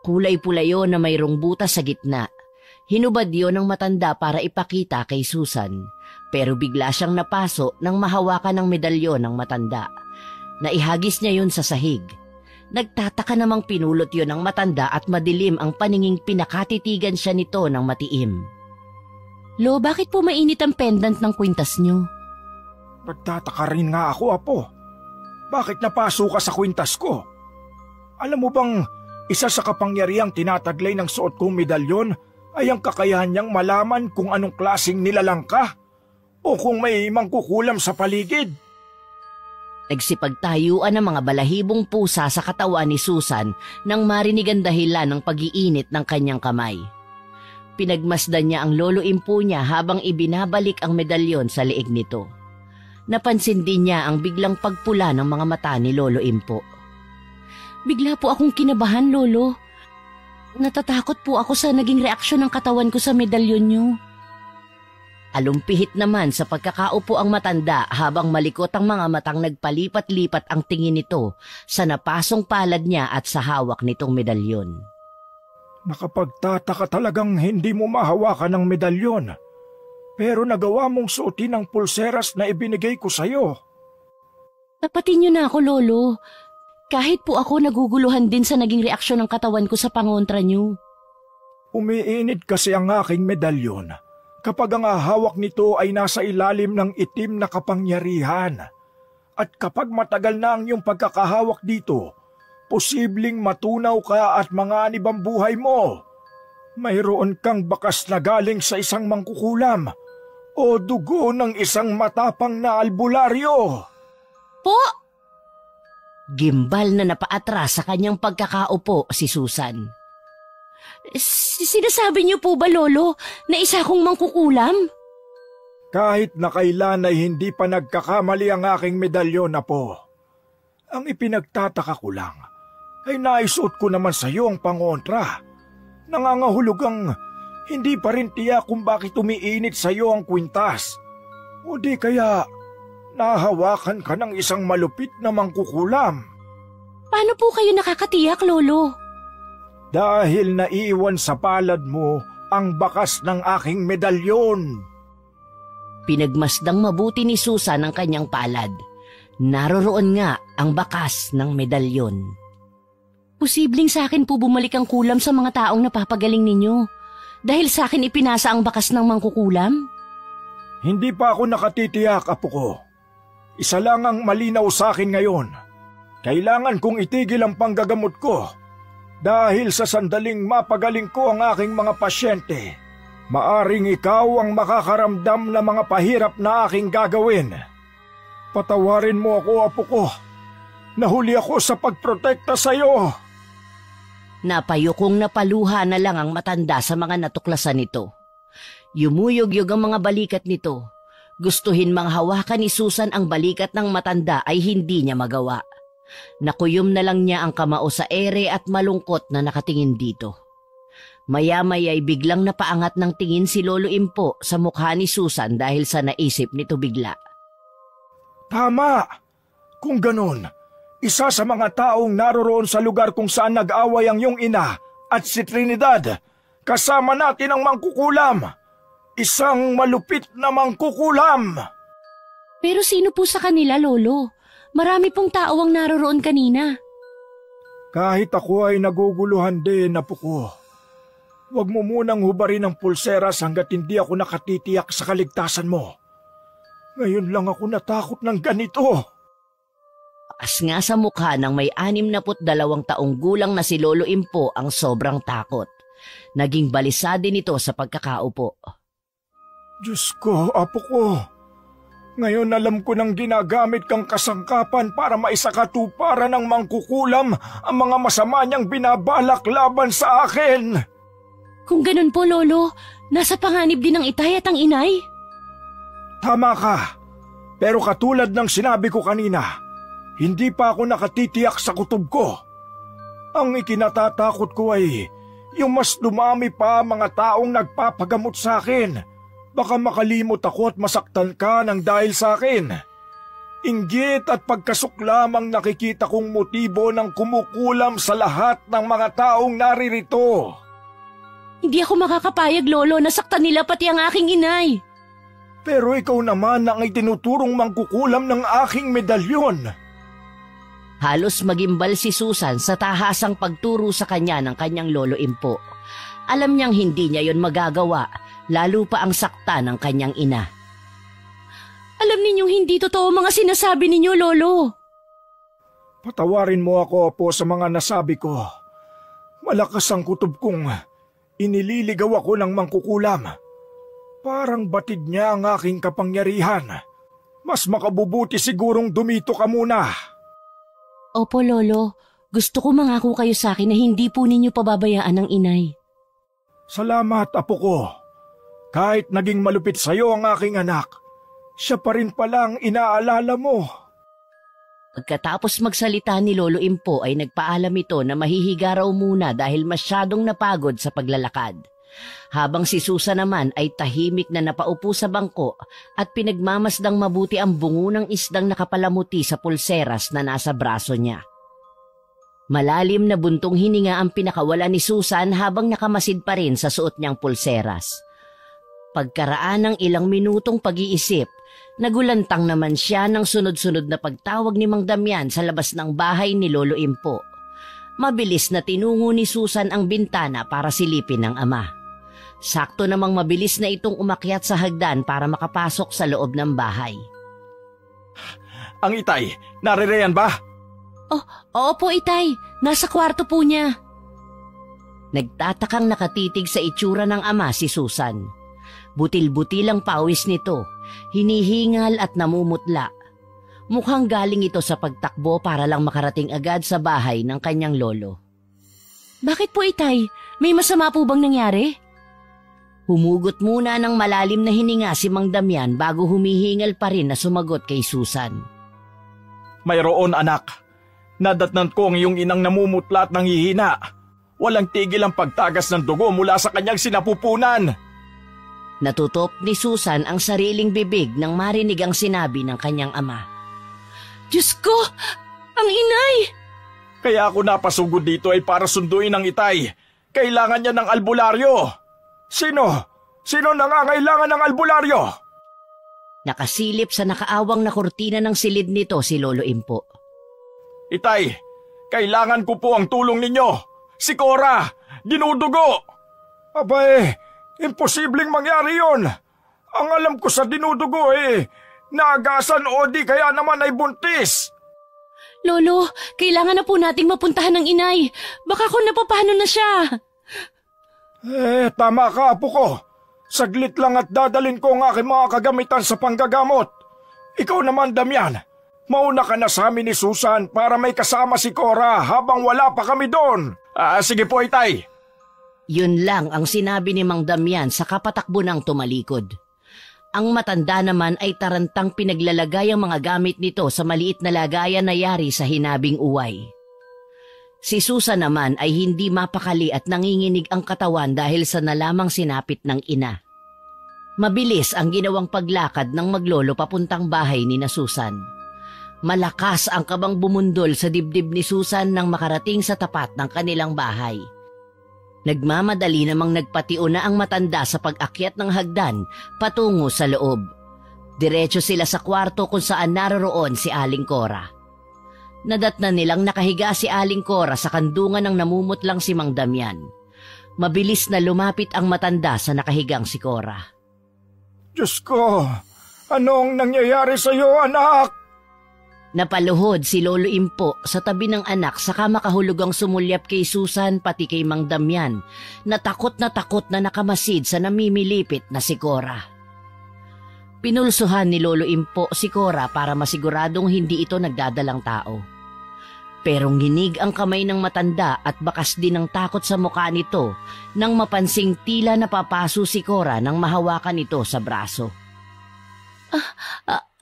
Kulay pula yun na mayroong butas sa gitna. Hinubad yun ng matanda para ipakita kay Susan. Pero bigla siyang napaso nang mahawakan ng medalyon ng matanda. Naihagis niya yun sa sahig. Nagtataka namang pinulot yun ng matanda at madilim ang paninging pinakatitigan siya nito ng matiim. Lo, bakit po mainit ang pendant ng kwintas niyo? Nagtataka rin nga ako, Apo. Bakit napaso ka sa kwintas ko? Alam mo bang isa sa kapangyarihang tinataglay ng suot kong medalyon ay ang kakayahan niyang malaman kung anong klaseng nilalang ka o kung may mangkukulam sa paligid? Nagsipagtayuan ang mga balahibong pusa sa katawan ni Susan nang marinig ang dahilan ng pag-iinit ng kanyang kamay. Pinagmasdan niya ang Lolo Impo niya habang ibinabalik ang medalyon sa leeg nito. Napansin din niya ang biglang pagpula ng mga mata ni Lolo Impo. Bigla po akong kinabahan, Lolo. Natatakot po ako sa naging reaksyon ng katawan ko sa medalyon niyo. Alumpihit naman sa pagkakaupo ang matanda habang malikot ang mga matang nagpalipat-lipat ang tingin nito sa napasong palad niya at sa hawak nitong medalyon. Nakapagtataka talagang hindi mo mahawakan ng medalyon. Pero nagawa mong suotin ang pulseras na ibinigay ko sa'yo. Tapatin niyo na ako, Lolo. Kahit po ako naguguluhan din sa naging reaksyon ng katawan ko sa pangontra niyo. Umiinit kasi ang aking medalyon kapag ang hawak nito ay nasa ilalim ng itim na kapangyarihan. At kapag matagal na ang iyong pagkakahawak dito, posibleng matunaw ka at manganib ang buhay mo. Mayroon kang bakas na galing sa isang mangkukulam o dugo ng isang matapang na albularyo. Po! Gimbal na napaatras sa kanyang pagkakaupo si Susan. Sinasabi niyo po ba, Lolo, na isa akong mangkukulam? Kahit na kailan ay hindi pa nagkakamali ang aking medalyon na po. Ang ipinagtataka ko lang ay naisuot ko naman sa iyo ang pangontra. Nangangahulugang hindi pa rin tiyak kung bakit umiinit sa iyo ang kwintas. O di kaya nahawakan ka ng isang malupit na mangkukulam. Paano po kayo nakakatiyak, Lolo? Dahil naiwan sa palad mo ang bakas ng aking medalyon. Pinagmasdang mabuti ni Susan ang kanyang palad. Naroroon nga ang bakas ng medalyon. Posibleng sa akin po bumalik ang kulam sa mga taong napapagaling ninyo. Dahil sa akin ipinasa ang bakas ng mangkukulam? Hindi pa ako nakatitiyak, apo ko. Isa lang ang malinaw sa akin ngayon. Kailangan kong itigil ang panggagamot ko. Dahil sa sandaling mapagaling ko ang aking mga pasyente, maaring ikaw ang makakaramdam na mga pahirap na aking gagawin. Patawarin mo ako, apo ko. Nahuli ako sa pagprotekta sa iyo. Napayukong napaluha na lang ang matanda sa mga natuklasan nito. Yumuyog-yog ang mga balikat nito. Gustuhin mang hawakan ni Susan ang balikat ng matanda ay hindi niya magawa. Nakuyom na lang niya ang kamao sa ere at malungkot na nakatingin dito. Maya-maya ay biglang napaangat ng tingin si Lolo Impo sa mukha ni Susan dahil sa naisip nito bigla. Tama! Kung ganun, isa sa mga taong naroroon sa lugar kung saan nag-away ang iyong ina at si Trinidad, kasama natin ang mangkukulam. Isang malupit na mangkukulam! Pero sino po sa kanila, Lolo? Marami pong tao ang naroroon kanina. Kahit ako ay naguguluhan din, apo ko. Huwag mo munang hubarin ang pulseras hanggat hindi ako nakatitiyak sa kaligtasan mo. Ngayon lang ako natakot ng ganito. As nga sa mukha ng may 62 taong gulang na si Lolo Impo ang sobrang takot. Naging balisa din ito sa pagkakaupo. Diyos ko, apo ko. Ngayon alam ko nang ginagamit kang kasangkapan para maisakatuparan ng mangkukulam ang mga masama niyang binabalak laban sa akin. Kung ganun po, Lolo, nasa panganib din ang itay at ang inay? Tama ka. Pero katulad ng sinabi ko kanina, hindi pa ako nakatitiyak sa kutob ko. Ang ikinatatakot ko ay yung mas dumami pa mga taong nagpapagamot sa akin. Baka makalimot ako at masaktan ka ng dahil sa akin. Inggit at pagkasuklam ang nakikita kong motibo ng kumukulam sa lahat ng mga taong naririto. Hindi ako makakapayag, Lolo, nasaktan nila pati ang aking inay. Pero ikaw naman ang itinuturong mangkukulam ng aking medalyon. Halos magimbal si Susan sa tahasang pagturo sa kanya ng kanyang Lolo Impo. Alam niyang hindi niya yon magagawa, lalo pa ang sakta ng kanyang ina. Alam ninyong hindi totoo mga sinasabi ninyo, Lolo. Patawarin mo ako po sa mga nasabi ko. Malakas ang kutob kong inililigaw ako ng mangkukulam. Parang batid niya ang aking kapangyarihan. Mas makabubuti sigurong dumito ka muna. Opo, Lolo. Gusto ko mangako kayo sa akin na hindi po ninyo pababayaan ang inay. Salamat, apo ko. Kahit naging malupit sa iyo ang aking anak, siya pa rin palang inaalala mo. Pagkatapos magsalita ni Lolo Impo ay nagpaalam ito na mahihiga raw muna dahil masyadong napagod sa paglalakad. Habang si Susan naman ay tahimik na napaupo sa bangko at pinagmamasdang mabuti ang bungo ng isdang nakapalamuti sa pulseras na nasa braso niya. Malalim na buntong hininga ang pinakawala ni Susan habang nakamasid pa rin sa suot niyang pulseras. Pagkaraan ng ilang minutong pag-iisip, nagulantang naman siya ng sunod-sunod na pagtawag ni Mang Damian sa labas ng bahay ni Lolo Impo. Mabilis na tinungo ni Susan ang bintana para silipin ng ama. Sakto namang mabilis na itong umakyat sa hagdan para makapasok sa loob ng bahay. Ang itay, naririyan ba? Oh, oo po, itay. Nasa kwarto po niya. Nagtatakang nakatitig sa itsura ng ama si Susan. Butil-butil ang pawis nito, hinihingal at namumutla. Mukhang galing ito sa pagtakbo para lang makarating agad sa bahay ng kanyang lolo. Bakit po, itay? May masama po bang nangyari? Humugot muna ng malalim na hininga si Mang Damian bago humihingal pa rin na sumagot kay Susan. Mayroon anak. Nadatnan ko ang iyong inang namumutla at nanghihina. Walang tigil ang pagtagas ng dugo mula sa kanyang sinapupunan. Natutop ni Susan ang sariling bibig nang marinig ang sinabi ng kanyang ama. Diyos ko! Ang inay! Kaya ako napasugod dito ay para sunduin ang itay. Kailangan niya ng albularyo. Sino? Sino nangangailangan ng albularyo? Nakasilip sa nakaawang na kurtina ng silid nito si Lolo Impo. Itay, kailangan ko po ang tulong ninyo. Si Cora, dinudugo. Abay, imposibleng mangyari yon. Ang alam ko sa dinudugo naagasan o di kaya naman ay buntis. Lolo, kailangan na po nating mapuntahan ng inay. Baka kung napapano na siya. Tama ka, apo ko. Saglit lang at dadalin ko ang aking mga kagamitan sa panggagamot. Ikaw naman, Damian. Mauna ka na sa amin ni Susan para may kasama si Cora habang wala pa kami doon. Sige po, itay. Yun lang ang sinabi ni Mang Damian sa kapatakbo ng tumalikod. Ang matanda naman ay tarantang pinaglalagay ang mga gamit nito sa maliit na lagayan na yari sa hinabing uway. Si Susan naman ay hindi mapakali at nanginginig ang katawan dahil sa nalamang sinapit ng ina. Mabilis ang ginawang paglakad ng maglolo papuntang bahay ni na Susan. Malakas ang kabang bumundol sa dibdib ni Susan nang makarating sa tapat ng kanilang bahay. Nagmamadali namang nagpatio na ang matanda sa pag-akyat ng hagdan patungo sa loob. Diretso sila sa kwarto kung saan naroroon si Aling Cora. Nadatnan nilang nakahiga si Aling Cora sa kandungan ng namumutlang si Mang Damian. Mabilis na lumapit ang matanda sa nakahigang si Cora. Diyos ko, anong nangyayari sa iyo, anak? Napaluhod si Lolo Impo sa tabi ng anak saka makahulugang sumulyap kay Susan pati kay Mang Damian na takot na nakamasid sa namimilipit na si Cora. Pinulsuhan ni Lolo Impo si Cora para masiguradong hindi ito nagdadalang tao. Pero nginig ang kamay ng matanda at bakas din ng takot sa mukha nito nang mapansing tila napapaso si Cora nang mahawakan ito sa braso.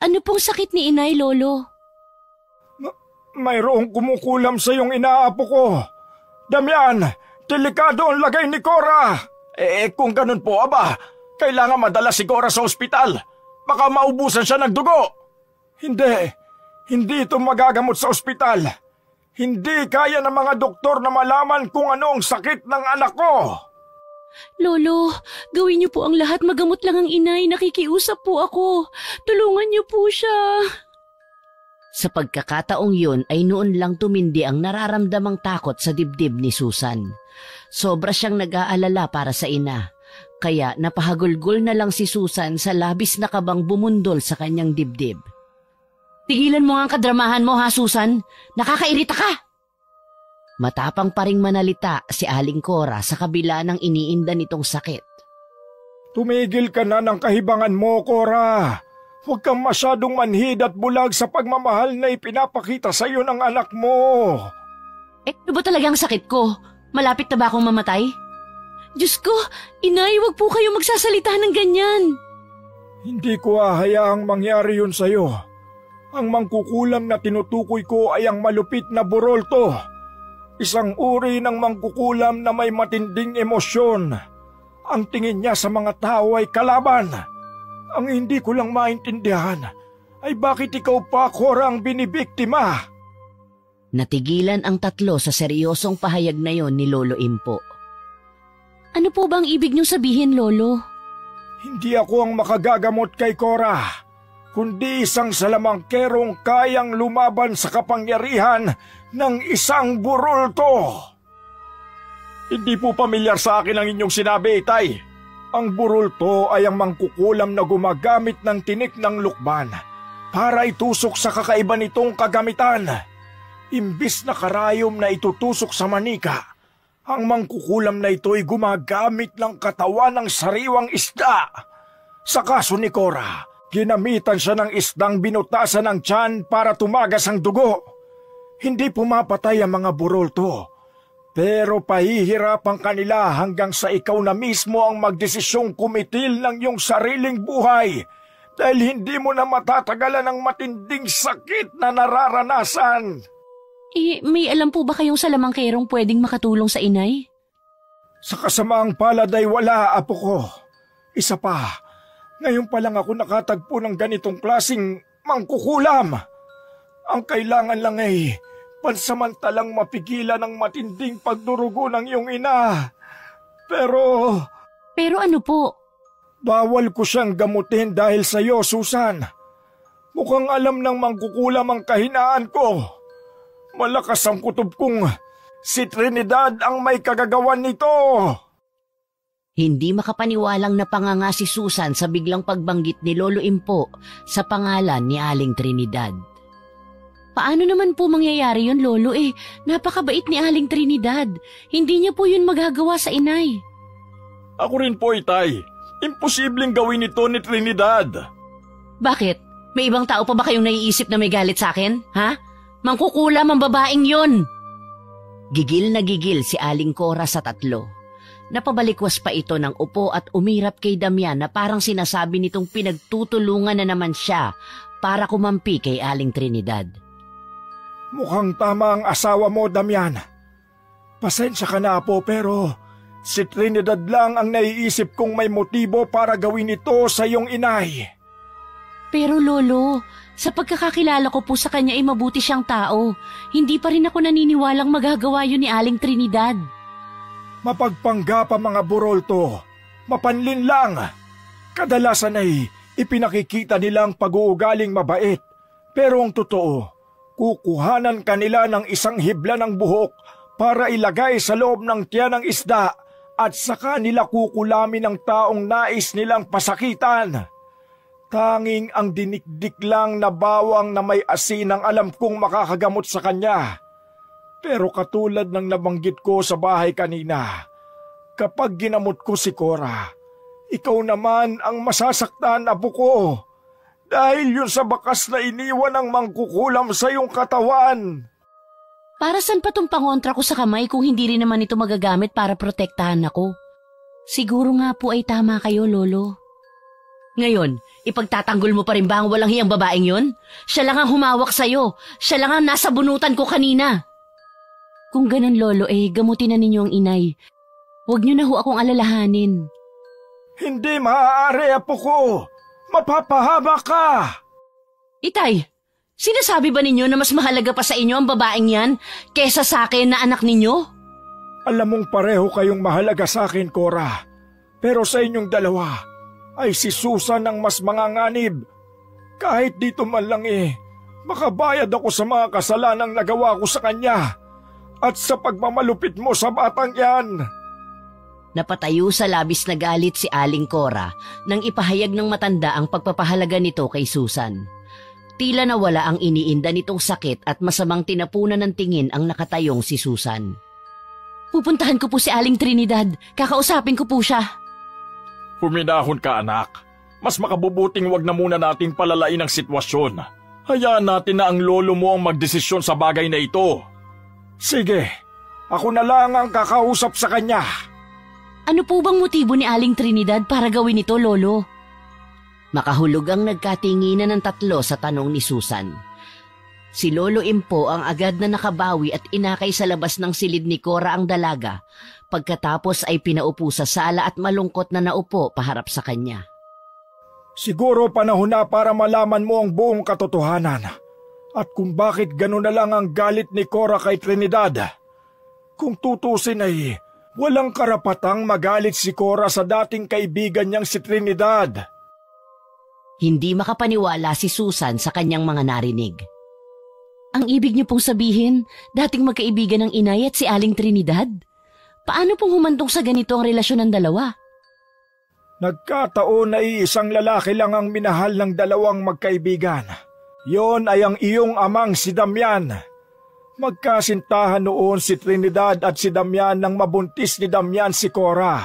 Ano pong sakit ni inay, Lolo? Mayroong kumukulam sa iyong inaapo ko. Damian, delikado ang lagay ni Cora. Kung ganun po, kailangan madala si Cora sa ospital. Baka maubusan siya ng dugo. Hindi ito magagamot sa ospital. Hindi kaya ng mga doktor na malaman kung ano ang sakit ng anak ko. Lolo, gawin niyo po ang lahat, magamot lang ang inay. Nakikiusap po ako. Tulungan niyo po siya. Sa pagkakataong yun ay noon lang tumindi ang nararamdamang takot sa dibdib ni Susan. Sobra siyang nag-aalala para sa ina. Kaya napahagulgol na lang si Susan sa labis na kabang bumundol sa kanyang dibdib. Tigilan mo nga ang kadramahan mo, ha, Susan? Nakakairita ka! Matapang pa ring manalita si Aling Cora sa kabila ng iniinda nitong sakit. Tumigil ka na ng kahibangan mo, Cora. Huwag kang masyadong manhid at bulag sa pagmamahal na ipinapakita sa iyo ng anak mo. Ano ba talagang sakit ko? Malapit na ba akong mamatay? Diyos ko, inay, huwag po kayo magsasalita ng ganyan. Hindi ko hahayaang mangyari yun sa iyo. Ang mangkukulam na tinutukoy ko ay ang malupit na burolto. Isang uri ng mangkukulam na may matinding emosyon. Ang tingin niya sa mga tao ay kalaban. Ang hindi ko lang maintindihan ay bakit ikaw pa, Cora, ang binibiktima? Natigilan ang tatlo sa seryosong pahayag na yon ni Lolo Impo. Ano po bang ibig niyong sabihin, Lolo? Hindi ako ang makagagamot kay Cora, kundi isang salamangkerong kayang lumaban sa kapangyarihan ng isang burulto. Hindi po pamilyar sa akin ang inyong sinabi, Itay. Ang burulto ay ang mangkukulam na gumagamit ng tinik ng lukban para itusok sa kakaiba nitong kagamitan. Imbis na karayom na itutusok sa manika, ang mangkukulam na ito ay gumagamit ng katawan ng sariwang isda. Sa kaso ni Cora, ginamitan siya ng isdang binutasan ng tiyan para tumagas ang dugo. Hindi pumapatay ang mga burulto, pero pahihirapan kanila hanggang sa ikaw na mismo ang magdesisyong kumitil ng iyong sariling buhay dahil hindi mo na matatagalan ang matinding sakit na nararanasan. May alam po ba kayong salamangkerong pwedeng makatulong sa inay? Sa kasamaang palad ay wala, apo ko. Isa pa, ngayon pa lang ako nakatagpo ng ganitong klaseng mangkukulam. Ang kailangan lang ay pansamantalang mapigilan ang matinding pagdurugo ng iyong ina. Pero ano po? Bawal ko siyang gamutin dahil sa iyo, Susan. Mukhang alam ng mangkukulam ang kahinaan ko. Malakas ang kutob kong si Trinidad ang may kagagawan nito. Hindi makapaniwalang napanganga si Susan sa biglang pagbanggit ni Lolo Impo sa pangalan ni Aling Trinidad. Paano naman po mangyayari yun, Lolo? Napakabait ni Aling Trinidad. Hindi niya po yun magagawa sa inay. Ako rin po, Itay. Imposibleng gawin ito ni Trinidad. Bakit? May ibang tao pa ba kayong naiisip na may galit sa akin? Ha? Mangkukulam ang babaeng yon. Gigil na gigil si Aling Cora sa tatlo. Napabalikwas pa ito ng upo at umirap kay Damian na parang sinasabi nitong pinagtutulungan na naman siya para kumampi kay Aling Trinidad. Mukhang tama ang asawa mo, Damian. Pasensya ka na po, pero si Trinidad lang ang naiisip kong may motibo para gawin ito sa iyong inay. Pero Lolo, sa pagkakakilala ko po sa kanya ay mabuti siyang tao. Hindi pa rin ako naniniwalang magagawa yun ni Aling Trinidad. Mapagpangga pa mga burolto. Mapanlin lang. Kadalasan ay ipinakikita nilang pag-uugaling mabait. Pero ang totoo, kukuhanan kanila ng isang hibla ng buhok para ilagay sa loob ng tiyan ng isda at saka nila kukulamin ng taong nais nilang pasakitan. Tanging ang dinikdik lang na bawang na may asin ang alam kong makakagamot sa kanya. Pero katulad ng nabanggit ko sa bahay kanina, kapag ginamot ko si Cora, ikaw naman ang masasaktan, apo ko. Dahil yun sa bakas na iniwan ng mangkukulam sa iyong katawan. Para saan pa tong pangontra ko sa kamay kung hindi rin naman ito magagamit para protektahan ako? Siguro nga po ay tama kayo, Lolo. Ngayon, ipagtatanggol mo pa rin ba ang walang hiyang babaeng yon? Siya lang ang humawak sa'yo. Siya lang ang nasa bunutan ko kanina. Kung ganun, Lolo, gamutin na ninyo ang inay. Huwag niyo na ho akong alalahanin. Hindi maaari, apo ko. Mapapahama ka. Itay, sinasabi ba ninyo na mas mahalaga pa sa inyo ang babaeng yan kesa sa akin na anak ninyo? Alam mong pareho kayong mahalaga sa akin, Cora. Pero sa inyong dalawa ay si Susan ang mas manganganib. Kahit dito man lang makabayad ako sa mga kasalanang nagawa ko sa kanya at sa pagmamalupit mo sa batang yan. Napatayo sa labis na galit si Aling Cora nang ipahayag ng matanda ang pagpapahalaga nito kay Susan. Tila nawala ang iniinda nitong sakit at masamang tinapunan ng tingin ang nakatayong si Susan. Pupuntahan ko po si Aling Trinidad. Kakausapin ko po siya. Huminahon ka, anak. Mas makabubuting wag na muna nating palalain ang sitwasyon. Hayaan natin na ang lolo mo ang magdesisyon sa bagay na ito. Sige, ako na lang ang kakausap sa kanya. Ano po bang motibo ni Aling Trinidad para gawin ito, Lolo? Makahulog ang nagkatinginan ng tatlo sa tanong ni Susan. Si Lolo Impo ang agad na nakabawi at inakay sa labas ng silid ni Cora ang dalaga Pagkatapos ay pinaupo sa sala at malungkot na naupo paharap sa kanya. Siguro panahon na para malaman mo ang buong katotohanan at kung bakit gano'n na lang ang galit ni Cora kay Trinidad. Kung tutusin ay walang karapatang magalit si Cora sa dating kaibigan niyang si Trinidad. Hindi makapaniwala si Susan sa kanyang mga narinig. Ang ibig niyo pong sabihin, dating magkaibigan ng inay at si Aling Trinidad? Paano pong humantong sa ganito ang relasyon ng dalawa? Nagkataon na iisang lalaki lang ang minahal ng dalawang magkaibigan. Yon ay ang iyong amang si Damian. Magkasintahan noon si Trinidad at si Damian nang mabuntis ni Damian si Cora.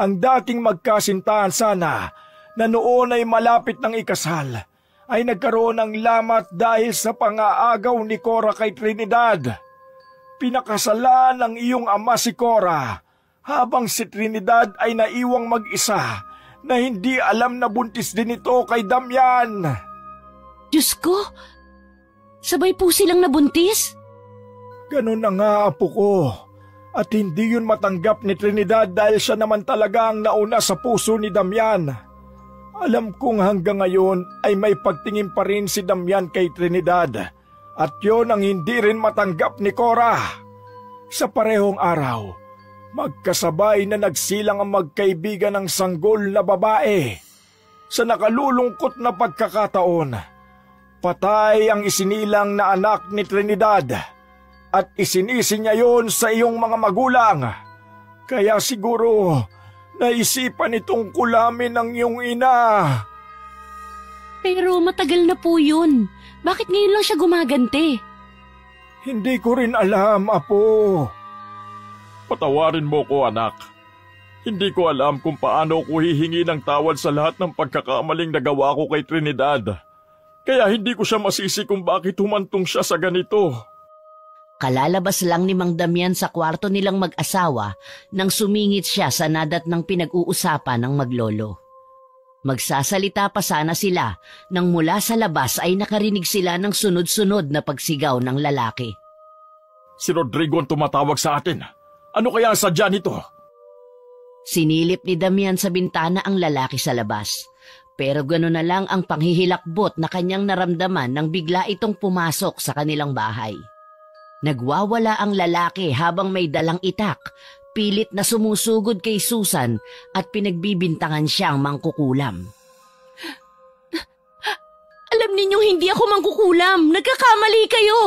Ang dating magkasintahan sana na noon ay malapit ng ikasal ay nagkaroon ng lamat dahil sa pangaagaw ni Cora kay Trinidad. Pinakasalan ng iyong ama si Cora habang si Trinidad ay naiwang mag-isa na hindi alam na buntis din ito kay Damian. Diyos ko! Sabay po silang nabuntis? Ganun na nga, apo ko. At hindi yun matanggap ni Trinidad dahil siya naman talaga ang nauna sa puso ni Damian. Alam kong hanggang ngayon ay may pagtingin pa rin si Damian kay Trinidad at yon ang hindi rin matanggap ni Cora. Sa parehong araw, magkasabay na nagsilang ang magkaibigan ng sanggol na babae. Sa nakalulungkot na pagkakataon, patay ang isinilang na anak ni Trinidad at isinisi niya yon sa iyong mga magulang. Kaya siguro naisipan itong kulamin ng iyong ina. Pero matagal na po yun. Bakit ngayon lang siya gumaganti? Hindi ko rin alam, apo. Patawarin mo ko, anak. Hindi ko alam kung paano ko hihingi ng tawad sa lahat ng pagkakamaling nagawa ko kay Trinidad. Kaya hindi ko siya masisi kung bakit humantong siya sa ganito. Kalalabas lang ni Mang Damian sa kwarto nilang mag-asawa nang sumingit siya sa nadat ng pinag-uusapan ng maglolo. Magsasalita pa sana sila nang mula sa labas ay nakarinig sila ng sunod-sunod na pagsigaw ng lalaki. Si Rodrigo ang tumatawag sa atin. Ano kaya ang sadya nito? Sinilip ni Damian sa bintana ang lalaki sa labas. Pero gano'n na lang ang panghihilakbot na kanyang naramdaman nang bigla itong pumasok sa kanilang bahay. Nagwawala ang lalaki habang may dalang itak, pilit na sumusugod kay Susan at pinagbibintangan siyang mangkukulam. Alam ninyong hindi ako mangkukulam. Nagkakamali kayo.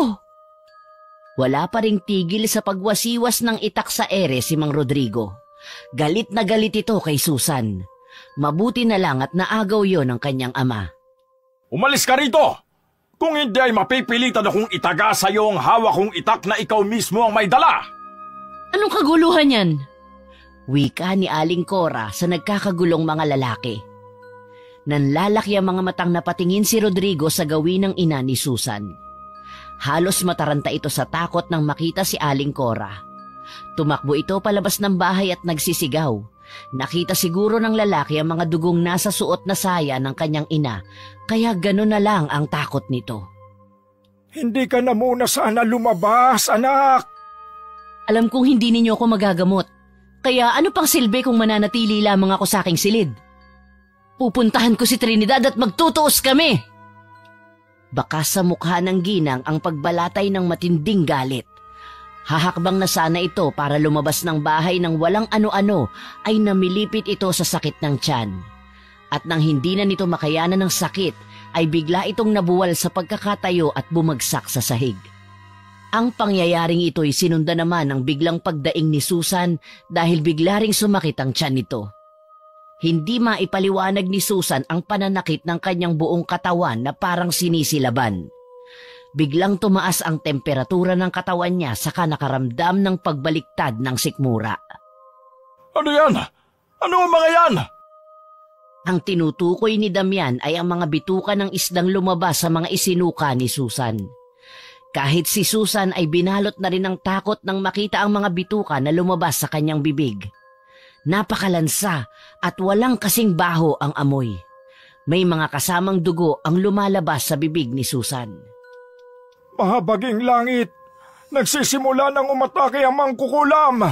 Wala pa ring tigil sa pagwasiwas ng itak sa ere si Mang Rodrigo. Galit na galit ito kay Susan. Mabuti na lang at naagaw yon ng kanyang ama. Umalis ka rito! Kung hindi ay mapipilitan akong itaga sa iyo ang hawak kong itak na ikaw mismo ang may dala! Anong kaguluhan yan? Wika ni Aling Cora sa nagkakagulong mga lalaki. Nanlalaki ang mga matang napatingin si Rodrigo sa gawin ng ina ni Susan. Halos mataranta ito sa takot nang makita si Aling Cora. Tumakbo ito palabas ng bahay at nagsisigaw. Nakita siguro ng lalaki ang mga dugong nasa suot na saya ng kanyang ina, kaya gano'n na lang ang takot nito. Hindi ka na muna sana lumabas, anak! Alam kong hindi ninyo ako magagamot. Kaya ano pang silbi kung mananatili lamang ako sa aking silid? Pupuntahan ko si Trinidad at magtutuos kami! Baka sa mukha ng ginang ang pagbalatay ng matinding galit. Hahakbang na sana ito para lumabas ng bahay ng walang ano-ano ay namilipit ito sa sakit ng tiyan. At nang hindi na nito makayanan ng sakit ay bigla itong nabuwal sa pagkakatayo at bumagsak sa sahig. Ang pangyayaring ito'y sinunda naman ng biglang pagdaing ni Susan dahil bigla ring sumakit ang tiyan nito. Hindi maipaliwanag ni Susan ang pananakit ng kanyang buong katawan na parang sinisilaban. Biglang tumaas ang temperatura ng katawan niya saka nakaramdam ng pagbaliktad ng sikmura. Ano yan? Ano ang mga yan? Ang tinutukoy ni Damian ay ang mga bituka ng isdang lumabas sa mga isinuka ni Susan. Kahit si Susan ay binalot na rin ng takot nang makita ang mga bituka na lumabas sa kanyang bibig. Napakalansa at walang kasing baho ang amoy. May mga kasamang dugo ang lumalabas sa bibig ni Susan. Mahabaging langit, nagsisimula ng umatake ang mangkukulam.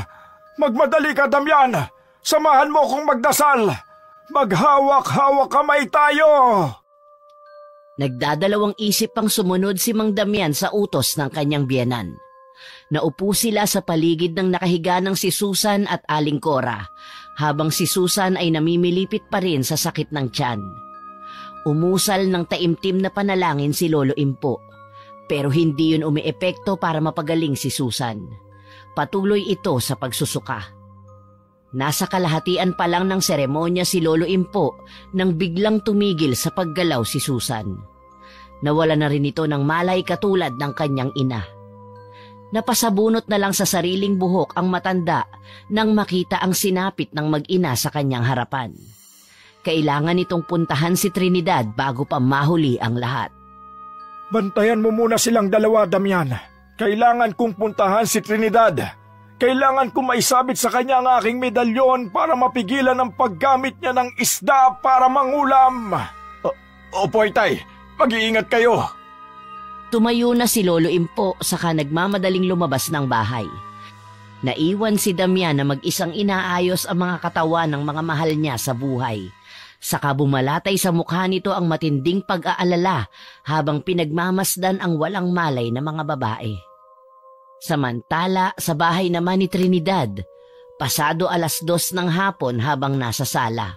Magmadali ka, Damian! Samahan mo kong magdasal! Maghawak-hawak kamay tayo! Nagdadalawang isip pang sumunod si Mang Damian sa utos ng kanyang biyenan. Naupo sila sa paligid ng nakahiga ng si Susan at Aling Cora, habang si Susan ay namimilipit pa rin sa sakit ng tiyan. Umusal ng taimtim na panalangin si Lolo Impo, pero hindi yun umiepekto para mapagaling si Susan. Patuloy ito sa pagsusuka. Nasa kalahatian pa lang ng seremonya si Lolo Impo nang biglang tumigil sa paggalaw si Susan. Nawala na rin ito ng malay katulad ng kanyang ina. Napasabunot na lang sa sariling buhok ang matanda nang makita ang sinapit ng mag-ina sa kanyang harapan. Kailangan itong puntahan si Trinidad bago pa mahuli ang lahat. Bantayan mo muna silang dalawa, Damian. Kailangan kong puntahan si Trinidad. Kailangan kong maisabit sa kanya ang aking medalyon para mapigilan ang paggamit niya ng isda para mangulam. Opo, Itay. Mag-iingat kayo. Tumayo na si Lolo Impo saka nagmamadaling lumabas ng bahay. Naiwan si Damian na mag-isang inaayos ang mga katawan ng mga mahal niya sa buhay. Saka bumalatay sa mukha nito ang matinding pag-aalala habang pinagmamasdan ang walang malay na mga babae. Samantala, sa bahay naman ni Trinidad, pasado 2:00 ng hapon habang nasa sala.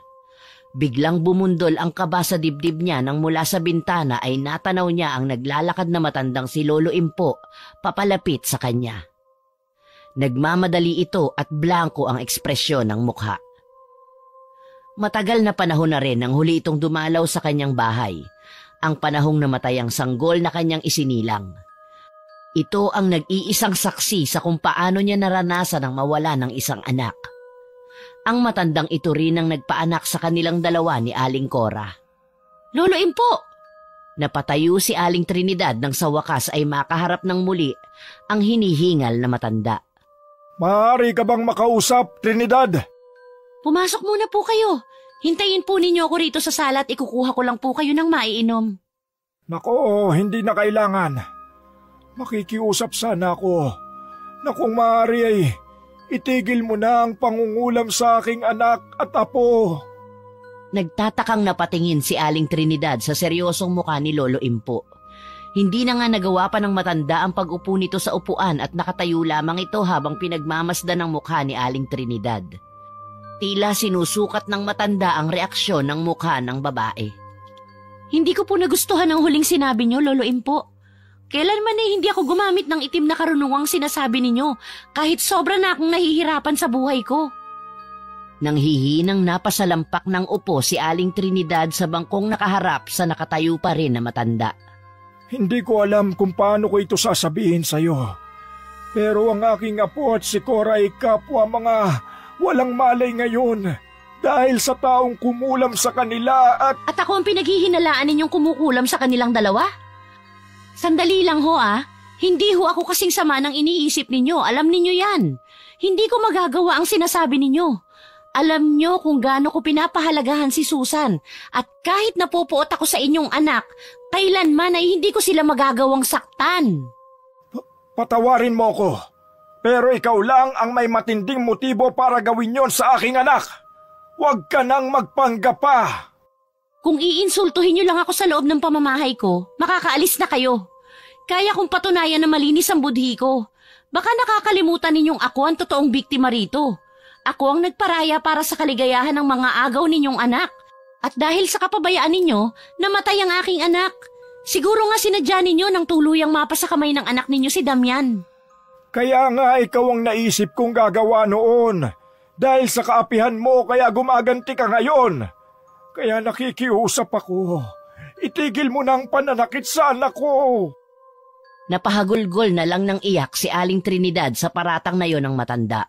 Biglang bumundol ang kaba sa dibdib niya nang mula sa bintana ay natanaw niya ang naglalakad na matandang si Lolo Impo papalapit sa kanya. Nagmamadali ito at blanko ang ekspresyon ng mukha. Matagal na panahon na rin nang huli itong dumalaw sa kanyang bahay, ang panahong namatay ang sanggol na kanyang isinilang. Ito ang nag-iisang saksi sa kung paano niya naranasan ang mawala ng isang anak. Ang matandang ito rin ang nagpaanak sa kanilang dalawa ni Aling Cora. Lolo Impo! Napatayo si Aling Trinidad nang sa wakas ay makaharap ng muli ang hinihingal na matanda. Maaari ka bang makausap, Trinidad? Pumasok muna po kayo. Hintayin po ninyo ako rito sa sala at ikukuha ko lang po kayo ng maiinom. Nako, hindi na kailangan. Makikiusap sana ako na kung maaari ay itigil mo na ang pangungulam sa aking anak at apo. Nagtatakang napatingin si Aling Trinidad sa seryosong mukha ni Lolo Impo. Hindi na nga nagawa pa ng matanda ang pag-upo nito sa upuan at nakatayo lamang ito habang pinagmamasdan ng mukha ni Aling Trinidad. Tila sinusukat ng matanda ang reaksyon ng mukha ng babae. Hindi ko po nagustuhan ang huling sinabi niyo, Lolo Impo. Kailanman ay hindi ako gumamit ng itim na karunungang sinasabi ninyo kahit sobra na akong nahihirapan sa buhay ko. Nang hihinang napasalampak ng upo si Aling Trinidad sa bangkong nakaharap sa nakatayo pa rin na matanda. Hindi ko alam kung paano ko ito sasabihin sa iyo. Pero ang aking apo at si Cora ay kapwa mga walang malay ngayon dahil sa taong kumulam sa kanila at... At ako ang pinaghihinalaan ninyong kumukulam sa kanilang dalawa? Sandali lang ho Hindi ho ako kasing sama ng iniisip ninyo. Alam ninyo yan. Hindi ko magagawa ang sinasabi ninyo. Alam nyo kung gaano ko pinapahalagahan si Susan. At kahit napupuot ako sa inyong anak, kailanman ay hindi ko sila magagawang saktan. Patawarin mo ko. Pero ikaw lang ang may matinding motibo para gawin yon sa aking anak. Huwag ka nang magpanggap pa. Kung iinsultuhin nyo lang ako sa loob ng pamamahay ko, makakaalis na kayo. Kaya kong patunayan na malinis ang budhi ko. Baka nakakalimutan ninyong ako ang totoong biktima rito. Ako ang nagparaya para sa kaligayahan ng mga agaw ninyong anak. At dahil sa kapabayaan ninyo, namatay ang aking anak. Siguro nga sinadya ninyo nang tuluyang mapa sa kamay ng anak ninyo si Damian. Kaya nga ikaw ang naisip kong gagawa noon. Dahil sa kaapihan mo kaya gumaganti ka ngayon. Kaya nakikiusap ako. Itigil mo na ang pananakit sa anak ko. Napahagulgol na lang ng iyak si Aling Trinidad sa paratang na yon ng matanda.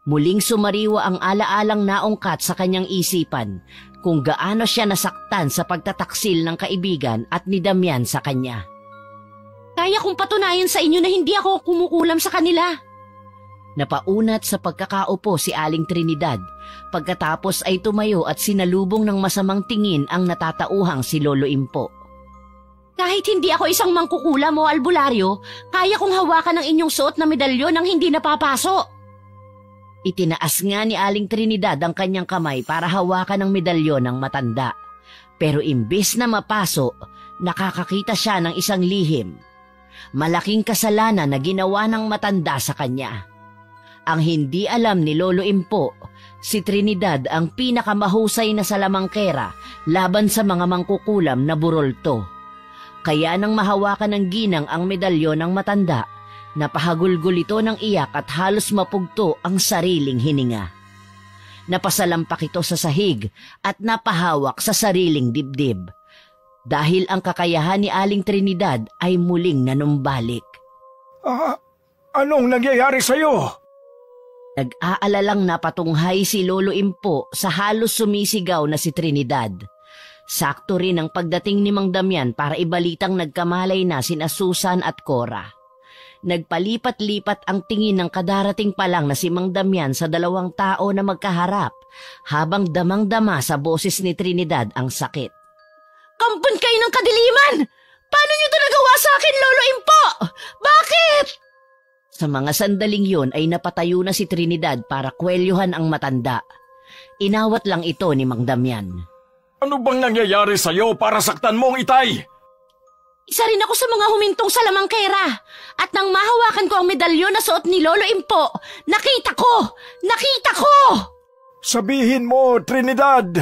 Muling sumariwa ang alaalang naungkat sa kanyang isipan kung gaano siya nasaktan sa pagtataksil ng kaibigan at ni Damian sa kanya. Kaya kong patunayan sa inyo na hindi ako kumukulam sa kanila. Napaunat sa pagkakaupo si Aling Trinidad. Pagkatapos ay tumayo at sinalubong ng masamang tingin ang natatauhang si Lolo Impo. Kahit hindi ako isang mangkukulam o albularyo, kaya kong hawakan ang inyong suot na medalyon nang hindi napapaso. Itinaas nga ni Aling Trinidad ang kanyang kamay para hawakan ang medalyon ng matanda. Pero imbes na mapaso, nakakakita siya ng isang lihim. Malaking kasalanan na ginawa ng matanda sa kanya. Ang hindi alam ni Lolo Impo, si Trinidad ang pinakamahusay na salamangkera laban sa mga mangkukulam na burolto. Kaya nang mahawakan ng ginang ang medalyon ng matanda, napahagulgol ito ng iyak at halos mapugto ang sariling hininga. Napasalampak ito sa sahig at napahawak sa sariling dibdib. Dahil ang kakayahan ni Aling Trinidad ay muling nanumbalik. Anong nangyayari sa'yo? Nag-aalalang napatunghay si Lolo Impo sa halos sumisigaw na si Trinidad. Sakto rin ang pagdating ni Mang Damian para ibalitang nagkamalay na sina Susan at Cora. Nagpalipat-lipat ang tingin ng kadarating pa lang na si Mang Damian sa dalawang tao na magkaharap habang damang-dama sa boses ni Trinidad ang sakit. Kampon kayo ng kadiliman! Paano niyo ito nagawa sa akin, Lolo Impo? Bakit? Sa mga sandaling yun ay napatayo na si Trinidad para kwelyuhan ang matanda. Inawat lang ito ni Mang Damian. Ano bang nangyayari sa'yo para saktan mo ang itay? Isa rin ako sa mga humintong salamangkera. At nang mahawakan ko ang medalyon na suot ni Lolo Impo, nakita ko! Sabihin mo, Trinidad!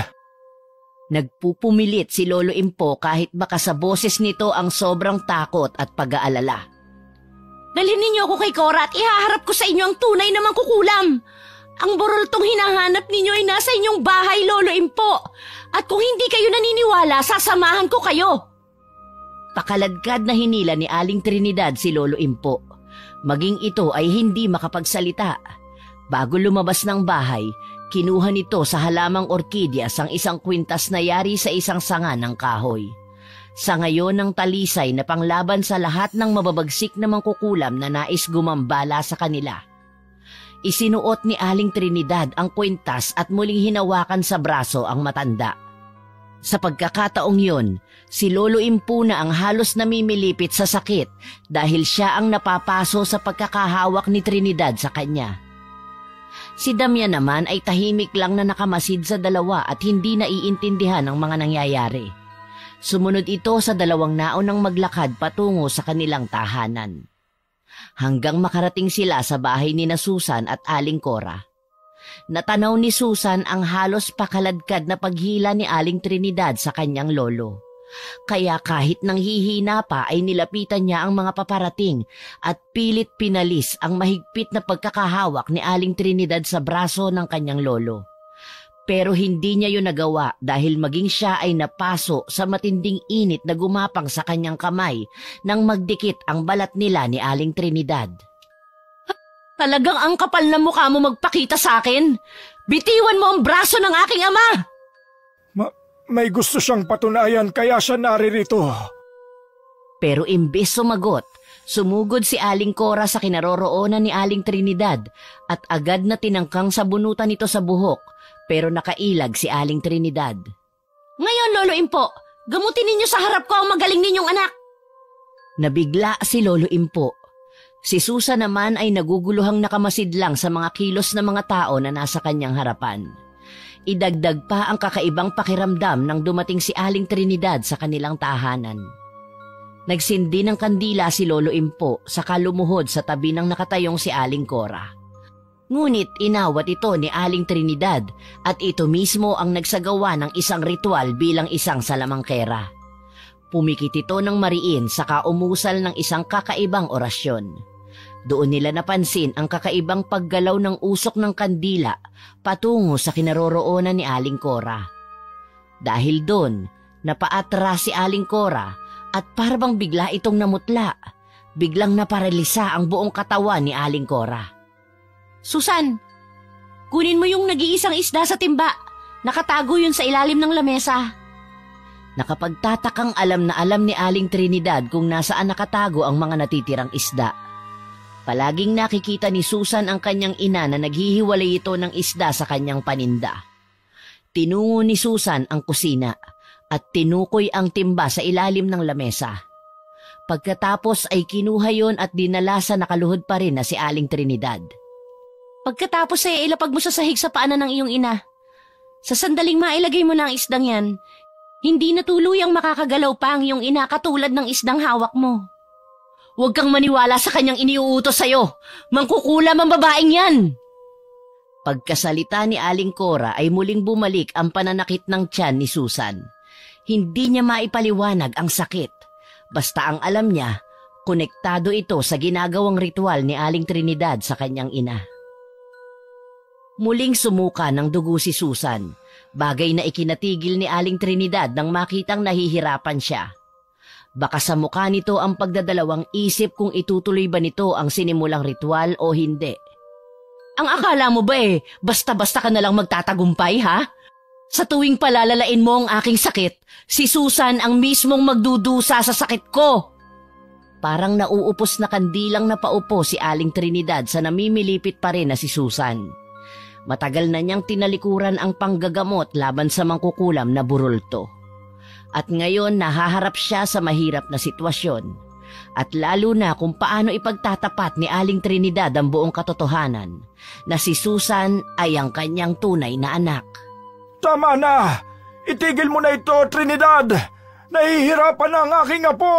Nagpupumilit si Lolo Impo kahit baka sa boses nito ang sobrang takot at pag-aalala. Dalhin ninyo ako kay Cora at ihaharap ko sa inyo ang tunay na mangkukulam. Ang buroltong hinahanap ninyo ay nasa inyong bahay, Lolo Impo. At kung hindi kayo naniniwala, sasamahan ko kayo. Pakaladkad na hinila ni Aling Trinidad si Lolo Impo. Maging ito ay hindi makapagsalita. Bago lumabas ng bahay, kinuha nito sa halamang orkidyas ang isang kwintas na yari sa isang sanga ng kahoy. Sa ngayon ng talisay na panglaban sa lahat ng mababagsik na mangkukulam na nais gumambala sa kanila. Isinuot ni Aling Trinidad ang kwintas at muling hinawakan sa braso ang matanda. Sa pagkakataong yun, si Lolo Impo na ang halos namimilipit sa sakit dahil siya ang napapaso sa pagkakahawak ni Trinidad sa kanya. Si Damian naman ay tahimik lang na nakamasid sa dalawa at hindi naiintindihan ang mga nangyayari. Sumunod ito sa dalawang naunang maglakad patungo sa kanilang tahanan. Hanggang makarating sila sa bahay ni na Susan at Aling Cora. Natanaw ni Susan ang halos pakaladkad na paghila ni Aling Trinidad sa kanyang lolo. Kaya kahit nanghihina pa ay nilapitan niya ang mga paparating at pilit pinalis ang mahigpit na pagkakahawak ni Aling Trinidad sa braso ng kanyang lolo. Pero hindi niya yun nagawa dahil maging siya ay napaso sa matinding init na gumapang sa kanyang kamay nang magdikit ang balat nila ni Aling Trinidad. Talagang ang kapal na mukha mo magpakita sa akin. Bitiwan mo ang braso ng aking ama. May gusto siyang patunayan kaya siya naririto. Pero imbes sumagot, sumugod si Aling Cora sa kinaroroonan ni Aling Trinidad at agad na tinangkang sabunutan ito sa buhok. Pero nakailag si Aling Trinidad. Ngayon, Lolo Impo, gamutin ninyo sa harap ko ang magaling ninyong anak. Nabigla si Lolo Impo. Si Susan naman ay naguguluhang nakamasid lang sa mga kilos ng mga tao na nasa kanyang harapan. Idagdag pa ang kakaibang pakiramdam nang dumating si Aling Trinidad sa kanilang tahanan. Nagsindi ng kandila si Lolo Impo saka lumuhod sa tabi ng nakatayong si Aling Cora. Ngunit inawat ito ni Aling Trinidad at ito mismo ang nagsagawa ng isang ritual bilang isang salamangkera. Pumikit ito ng mariin saka umusal ng isang kakaibang orasyon. Doon nila napansin ang kakaibang paggalaw ng usok ng kandila patungo sa kinaroroonan ni Aling Cora. Dahil doon, napaatras si Aling Cora at parang bigla itong namutla. Biglang naparalisa ang buong katawan ni Aling Cora. Susan, kunin mo yung nag-iisang isda sa timba. Nakatago yun sa ilalim ng lamesa. Nakapagtatakang alam na alam ni Aling Trinidad kung nasaan nakatago ang mga natitirang isda. Palaging nakikita ni Susan ang kanyang ina na naghihiwalay ito ng isda sa kanyang paninda. Tinungo ni Susan ang kusina at tinukoy ang timba sa ilalim ng lamesa. Pagkatapos ay kinuha yon at dinala sa nakaluhod pa rin na si Aling Trinidad. Pagkatapos ilapag mo sa sahig sa paanan ng iyong ina. Sa sandaling mailagay mo na ang isdang yan, hindi na tuluyang makakagalaw pa ang iyong ina katulad ng isdang hawak mo. Huwag kang maniwala sa kanyang iniuutos sa'yo. Mangkukulam ang babaeng yan. Pagkasalita ni Aling Cora ay muling bumalik ang pananakit ng tiyan ni Susan. Hindi niya maipaliwanag ang sakit. Basta ang alam niya, konektado ito sa ginagawang ritual ni Aling Trinidad sa kanyang ina. Muling sumuka ng dugo si Susan, bagay na ikinatigil ni Aling Trinidad nang makitang nahihirapan siya. Baka sa mukha nito ang pagdadalawang isip kung itutuloy ba nito ang sinimulang ritual o hindi. Ang akala mo ba basta-basta ka na lang magtatagumpay, ha? Sa tuwing palalalain mo ang aking sakit, si Susan ang mismong magdudusa sa sakit ko. Parang nauupos na kandilang napaupo si Aling Trinidad sa namimilipit pa rin na si Susan. Matagal na niyang tinalikuran ang panggagamot laban sa mangkukulam na burulto. At ngayon nahaharap siya sa mahirap na sitwasyon. At lalo na kung paano ipagtatapat ni Aling Trinidad ang buong katotohanan na si Susan ay ang kanyang tunay na anak. Tama na! Itigil mo na ito, Trinidad! Nahihirapan na ang aking apo!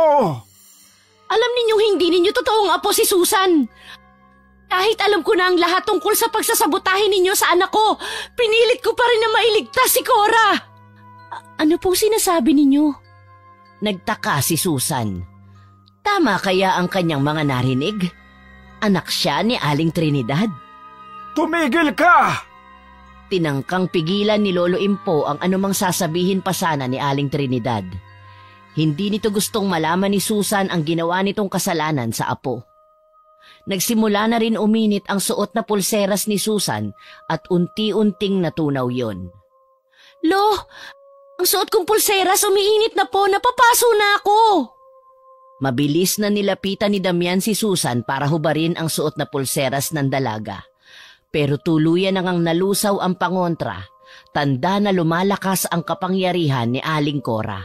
Alam ninyong hindi ninyo totoong apo si Susan. Kahit alam ko na ang lahat tungkol sa pagsasabotahe ninyo sa anak ko, pinilit ko pa rin na mailigtas si Cora. Ano pong sinasabi ninyo? Nagtaka si Susan. Tama kaya ang kanyang mga narinig? Anak siya ni Aling Trinidad. Tumigil ka! Tinangkang pigilan ni Lolo Impo ang anumang sasabihin pa sana ni Aling Trinidad. Hindi nito gustong malaman ni Susan ang ginawa nitong kasalanan sa apo. Nagsimula na rin uminit ang suot na pulseras ni Susan at unti-unting natunaw yon. Lo, ang suot kong pulseras umiinit na po, napapaso na ako. Mabilis na nilapitan ni Damian si Susan para hubarin ang suot na pulseras ng dalaga. Pero tuluyan nang nalusaw ang pangontra, tanda na lumalakas ang kapangyarihan ni Aling Cora.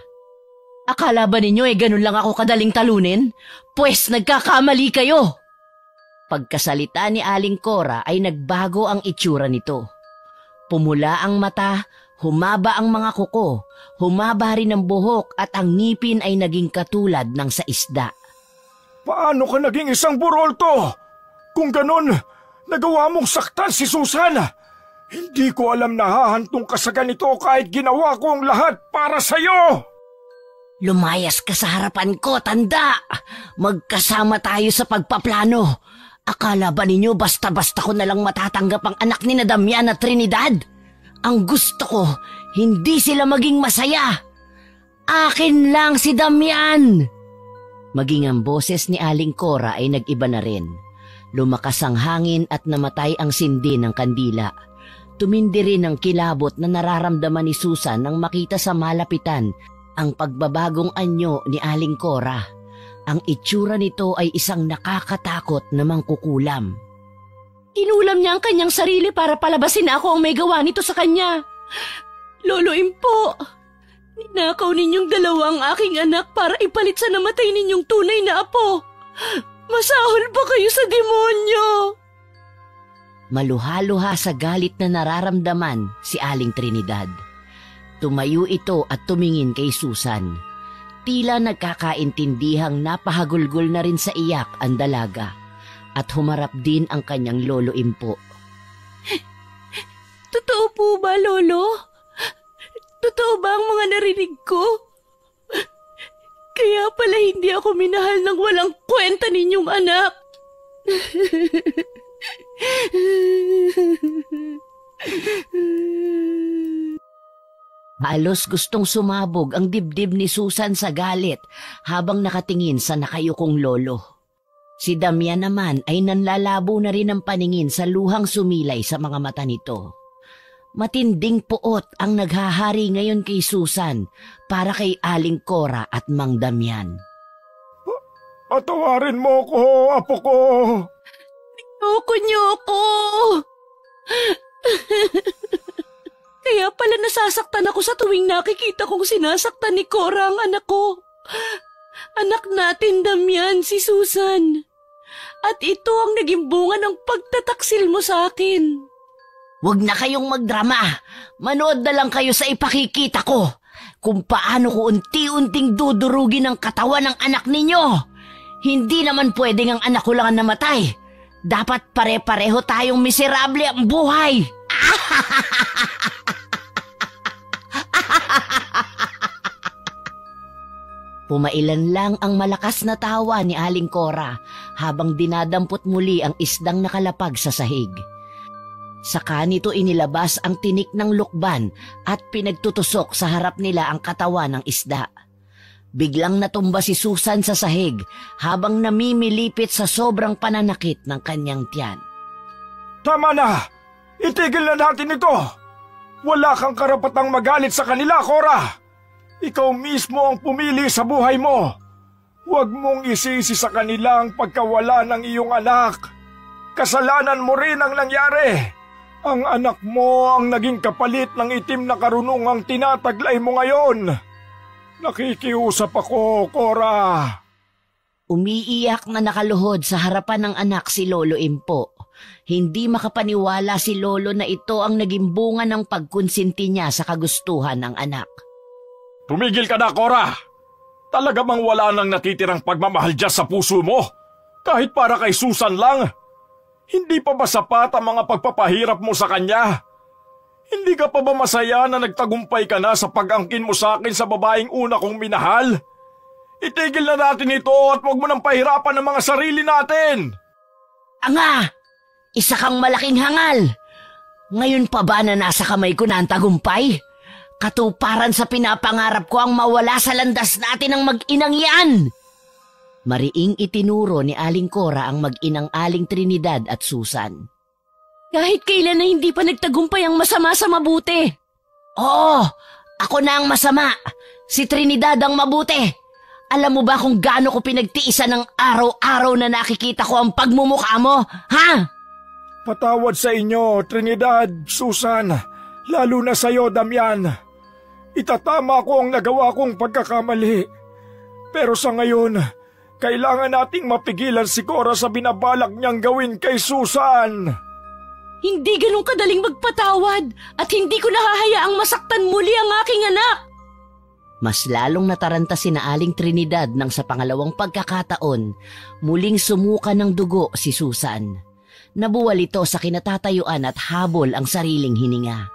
Akala ba ninyo ganun lang ako kadaling talunin? Pwes nagkakamali kayo! Pagkasalita ni Aling Cora ay nagbago ang itsura nito. Pumula ang mata, humaba ang mga kuko, humaba rin ang buhok at ang ngipin ay naging katulad ng sa isda. Paano ka naging isang burolto? Kung ganun, nagawa mong saktan si Susan. Hindi ko alam na hahantong ka sa ganito kahit ginawa ko ang lahat para sa'yo. Lumayas ka sa harapan ko, tanda! Magkasama tayo sa pagpaplano. Akala ba ninyo basta-basta ko nalang matatanggap ang anak ni na Damian at Trinidad? Ang gusto ko, hindi sila maging masaya. Akin lang si Damian! Maging ang boses ni Aling Cora ay nag-iba na rin. Lumakas ang hangin at namatay ang sindi ng kandila. Tumindi rin ang kilabot na nararamdaman ni Susan nang makita sa malapitan ang pagbabagong anyo ni Aling Cora. Ang itsura nito ay isang nakakatakot na mangkukulam. Inulam niya ang kanyang sarili para palabasin na ako ang may gawa nito sa kanya. Lolo Impo, ninakaw ninyong dalawa ang aking anak para ipalit sa namatay ninyong tunay na apo. Masahol ba kayo sa demonyo? Maluha-luha sa galit na nararamdaman si Aling Trinidad. Tumayo ito at tumingin kay Susan. Tila nagkakaintindihang napahagulgol na rin sa iyak ang dalaga at humarap din ang kanyang Lolo Impo. Totoo po ba, Lolo? Totoo ba ang mga narinig ko? Kaya pala hindi ako minahal ng walang kwenta ninyong anak. Halos gustong sumabog ang dibdib ni Susan sa galit habang nakatingin sa nakayukong lolo. Si Damian naman ay nanlalabo na rin ang paningin sa luhang sumilay sa mga mata nito. Matinding puot ang naghahari ngayon kay Susan para kay Aling Cora at Mang Damian. Patawarin mo ko, apo ko! Ayoko niyo ako! Kaya pala nasasaktan ako sa tuwing nakikita kong sinasaktan ni Cora ang anak ko. Anak natin, Damian, si Susan. At ito ang naging bunga ng pagtatak taksil mo sa akin. Huwag na kayong magdrama. Manood na lang kayo sa ipakikita ko kung paano ko unti-unting dudurugin ang katawan ng anak ninyo. Hindi naman pwedeng ang anak ko lang ang namatay. Dapat pare-pareho tayong miserable ang buhay. Pumailan lang ang malakas na tawa ni Aling Cora habang dinadampot muli ang isdang nakalapag sa sahig. Saka nito inilabas ang tinik ng lukban at pinagtutusok sa harap nila ang katawan ng isda. Biglang natumba si Susan sa sahig habang namimilipit sa sobrang pananakit ng kanyang tiyan. Tama na! Itigil na natin ito! Wala kang karapatang magalit sa kanila, Cora! Ikaw mismo ang pumili sa buhay mo. Huwag mong isisi sa kanila ang pagkawala ng iyong anak. Kasalanan mo rin ang nangyari. Ang anak mo ang naging kapalit ng itim na karunungang tinataglay mo ngayon. Nakikiusap ako, Cora. Umiiyak na nakaluhod sa harapan ng anak si Lolo Impo. Hindi makapaniwala si Lolo na ito ang naging bunga ng pagkonsinti niya sa kagustuhan ng anak. Tumigil ka na, Cora! Talaga bang wala nang natitirang pagmamahal dyan sa puso mo? Kahit para kay Susan lang? Hindi pa ba sapat ang mga pagpapahirap mo sa kanya? Hindi ka pa ba masaya na nagtagumpay ka na sa pag-angkin mo sa akin sa babaeng una kong minahal? Itigil na natin ito at huwag mo nang pahirapan ang mga sarili natin! Anga! Isa kang malaking hangal! Ngayon pa ba na nasa kamay ko na ang tagumpay? Katuparan sa pinapangarap ko ang mawala sa landas natin ang mag-inang yan! Mariing itinuro ni Aling Cora ang mag-inang Aling Trinidad at Susan. Kahit kailan na hindi pa nagtagumpay ang masama sa mabuti. Oo, ako na ang masama. Si Trinidad ang mabuti. Alam mo ba kung gaano ko pinagtiisan ng araw-araw na nakikita ko ang pagmumukha mo? Ha? Patawad sa inyo, Trinidad, Susan, lalo na sa'yo, Damian. Itatama ko ang nagawa kong pagkakamali. Pero sa ngayon, kailangan nating mapigilan si Cora sa binabalak niyang gawin kay Susan. Hindi ganun kadaling magpatawad at hindi ko nahahayaang masaktan muli ang aking anak. Mas lalong nataranta si na Aling Trinidad nang sa pangalawang pagkakataon, muling sumuka ng dugo si Susan. Nabuwal ito sa kinatatayuan at habol ang sariling hininga.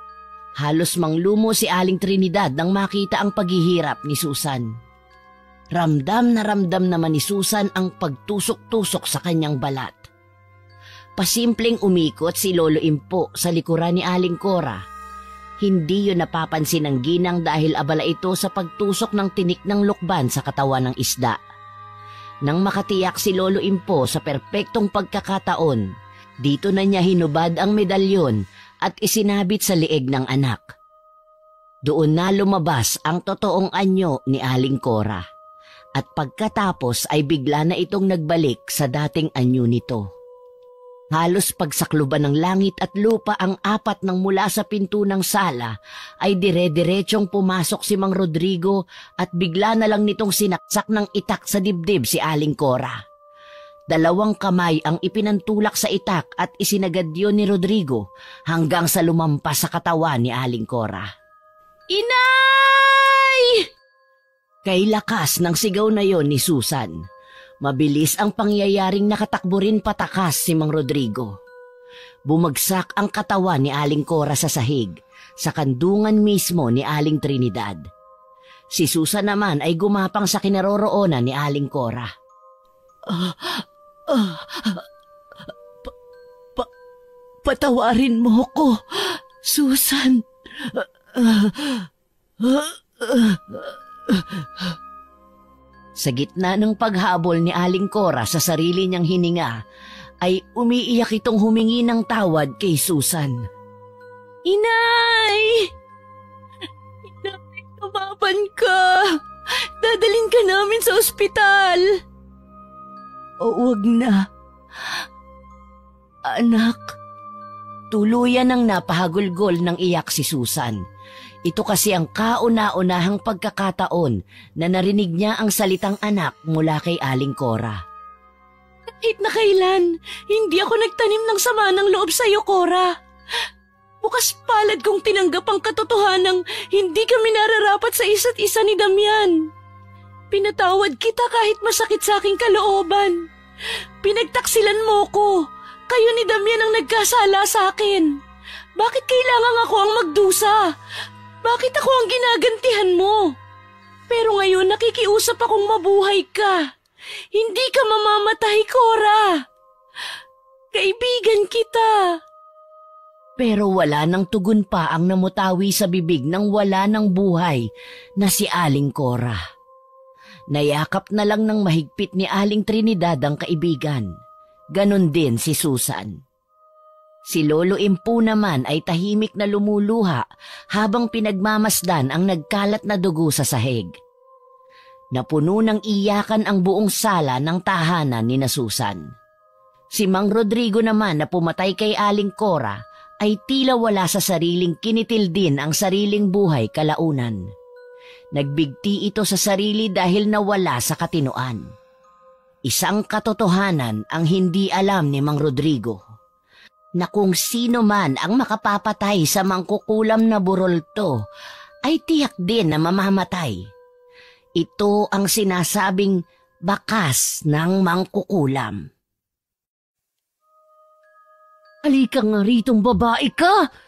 Halos manglumo si Aling Trinidad nang makita ang paghihirap ni Susan. Ramdam na ramdam naman ni Susan ang pagtusok-tusok sa kanyang balat. Pasimpleng umikot si Lolo Impo sa likuran ni Aling Cora. Hindi yun napapansin ng ginang dahil abala ito sa pagtusok ng tinik ng lukban sa katawan ng isda. Nang makatiyak si Lolo Impo sa perpektong pagkakataon, dito na niya hinubad ang medalyon at isinabit sa lieg ng anak. Doon na lumabas ang totoong anyo ni Aling Cora. At pagkatapos ay bigla na itong nagbalik sa dating anyo nito. Halos pagsakluban ng langit at lupa ang apat ng mula sa pinto ng sala ay dire-diretsong pumasok si Mang Rodrigo at bigla na lang nitong sinaksak ng itak sa dibdib si Aling Cora. 2 kamay ang ipinantulak sa itak at isinagad yun ni Rodrigo hanggang sa lumampas sa katawan ni Aling Cora. Inay! Kay lakas ng sigaw na yon ni Susan, mabilis ang pangyayaring nakatakbo rin patakas si Mang Rodrigo. Bumagsak ang katawan ni Aling Cora sa sahig, sa kandungan mismo ni Aling Trinidad. Si Susan naman ay gumapang sa kinaroroonan ni Aling Cora. Patawarin mo ko, Susan. Sa gitna ng paghabol ni Aling Cora sa sarili niyang hininga, ay umiiyak itong humingi ng tawad kay Susan. Inay! Inay, tumaban ka! Dadalhin ka namin sa ospital! O wag na. Anak, tuluyan ang napahagulgol ng iyak si Susan. Ito kasi ang kauna-unahang pagkakataon na narinig niya ang salitang anak mula kay Aling Cora. Kahit na kailan, hindi ako nagtanim ng sama ng loob sa iyo, Cora. Bukas palad kong tinanggap ang katotohanang hindi kami nararapat sa isa't isa ni Damian. Pinatawad kita kahit masakit sa aking kalooban. Pinagtaksilan mo ko. Kayo ni Damian ang nagkasala sa akin. Bakit kailangan ako ang magdusa? Bakit ako ang ginagantihan mo? Pero ngayon nakikiusap akong mabuhay ka. Hindi ka mamamatay, Cora. Kaibigan kita. Pero wala nang tugon pa ang namutawi sa bibig ng wala ng buhay na si Aling Cora. Nayakap na lang ng mahigpit ni Aling Trinidad ang kaibigan. Ganon din si Susan. Si Lolo Impu naman ay tahimik na lumuluha habang pinagmamasdan ang nagkalat na dugo sa sahig. Napuno ng iyakan ang buong sala ng tahanan ni na Susan. Si Mang Rodrigo naman na pumatay kay Aling Cora ay tila wala sa sariling kinitil din ang sariling buhay kalaunan. Nagbigti ito sa sarili dahil nawala sa katinoan. Isang katotohanan ang hindi alam ni Mang Rodrigo, na kung sino man ang makapapatay sa mangkukulam na burolto ay tiyak din na mamamatay. Ito ang sinasabing bakas ng mangkukulam. Halika nga ritong babae ka!